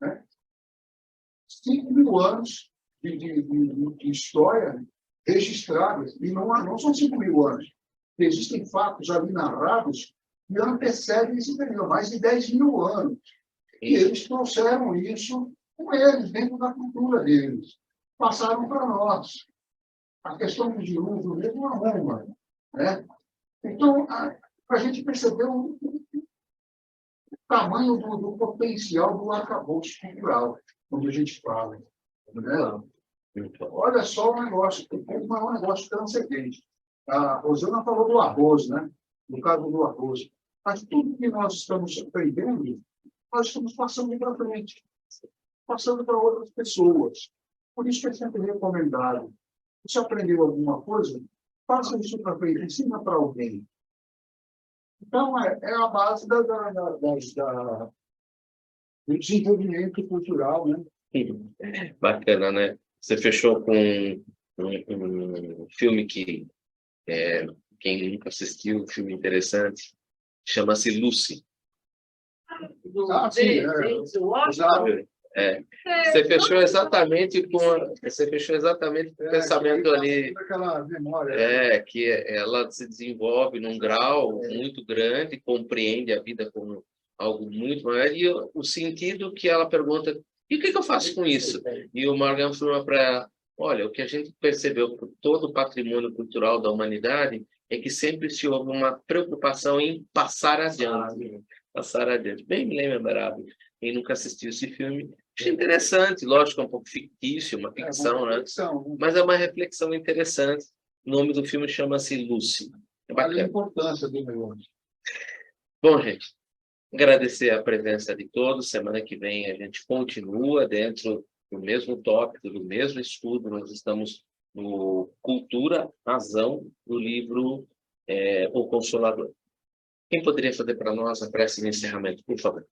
né? 5.000 anos de história registradas, e não são 5.000 anos. Existem fatos ali narrados que antecedem esse período, mais de 10.000 anos. E eles trouxeram isso com eles, dentro da cultura deles. Passaram para nós. A questão do dilúvio mesmo é uma, né? Então, para a gente perceber o tamanho do potencial do arcabouço cultural, quando a gente fala, né? Olha só o negócio, um negócio transcendente. A Rosana falou do arroz, né? No caso do arroz. Mas tudo que nós estamos aprendendo, nós estamos passando para frente, passando para outras pessoas. Por isso que é sempre recomendado. Se aprendeu alguma coisa, faça isso para frente, ensina para alguém. Então, é a base do desenvolvimento cultural, né? Bacana, né? Você fechou com um filme que, quem nunca assistiu, um filme interessante, chama-se Lucy. Sim, Exato. Você fechou exatamente com o pensamento ali, aquela memória. que ela se desenvolve num grau muito grande, compreende a vida como algo muito maior, e o sentido que ela pergunta, e o que eu faço com isso? E o Morgan falou para ela, olha, o que a gente percebeu por todo o patrimônio cultural da humanidade é que sempre se houve uma preocupação em passar adiante. Passar adiante. Bem memorável. Quem nunca assistiu esse filme, achei interessante, lógico, é um pouco fictício, uma ficção, né? Mas é uma reflexão interessante. O nome do filme chama-se Lucy. É Olha a bacana. importância do negócio. Bom, gente, agradecer a presença de todos. Semana que vem a gente continua dentro do mesmo tópico, do mesmo estudo. Nós estamos no Cultura, Razão, do livro O Consolador. Quem poderia fazer para nós a prece de encerramento, por favor?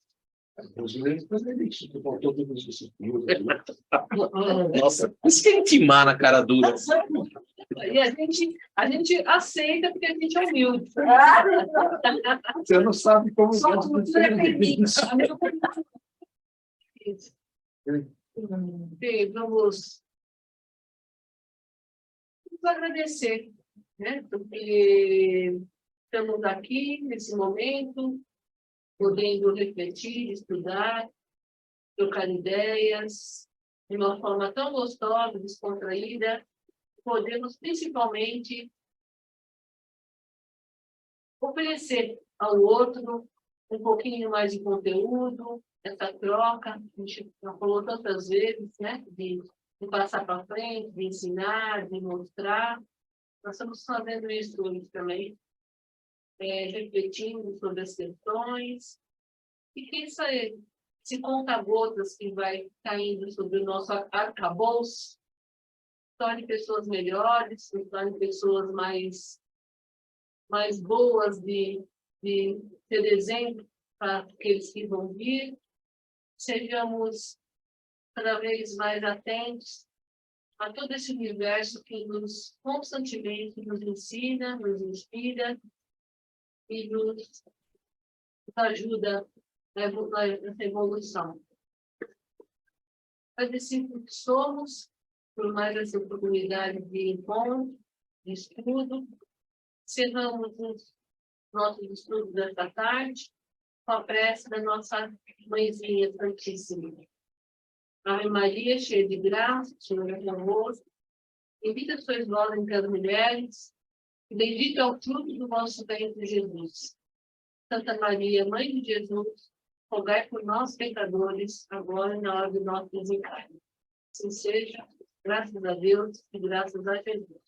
Nossa, isso que é intimar na cara dura. E a gente aceita porque a gente é humilde. Você não sabe como... Só cultura permite. Bem, vamos agradecer, né? Porque estamos aqui, nesse momento, podendo refletir, estudar, trocar ideias, de uma forma tão gostosa, descontraída, podemos principalmente oferecer ao outro um pouquinho mais de conteúdo, essa troca, a gente já falou tantas vezes, né? De passar para frente, de ensinar, de mostrar. Nós estamos fazendo isso hoje também, refletindo sobre as questões. E quem sabe, esse conta-gotas que vai caindo sobre o nosso arcabouço, torne pessoas melhores, torne pessoas mais boas de ser exemplo para aqueles que vão vir. Sejamos cada vez mais atentos a todo esse universo que constantemente nos ensina, nos inspira e nos ajuda nessa evolução. Agradecemos que somos, por mais essa oportunidade de encontro, de estudo. Encerramos os nossos estudos desta tarde com a prece da nossa Mãezinha Santíssima. Ave Maria, cheia de graça, o Senhor é convosco. Bendita sois vós entre as mulheres, e bendito é o fruto do vosso ventre, Jesus. Santa Maria, Mãe de Jesus, rogai por nós, pecadores, agora e na hora do nosso desencarne. Assim seja, graças a Deus e graças a Jesus.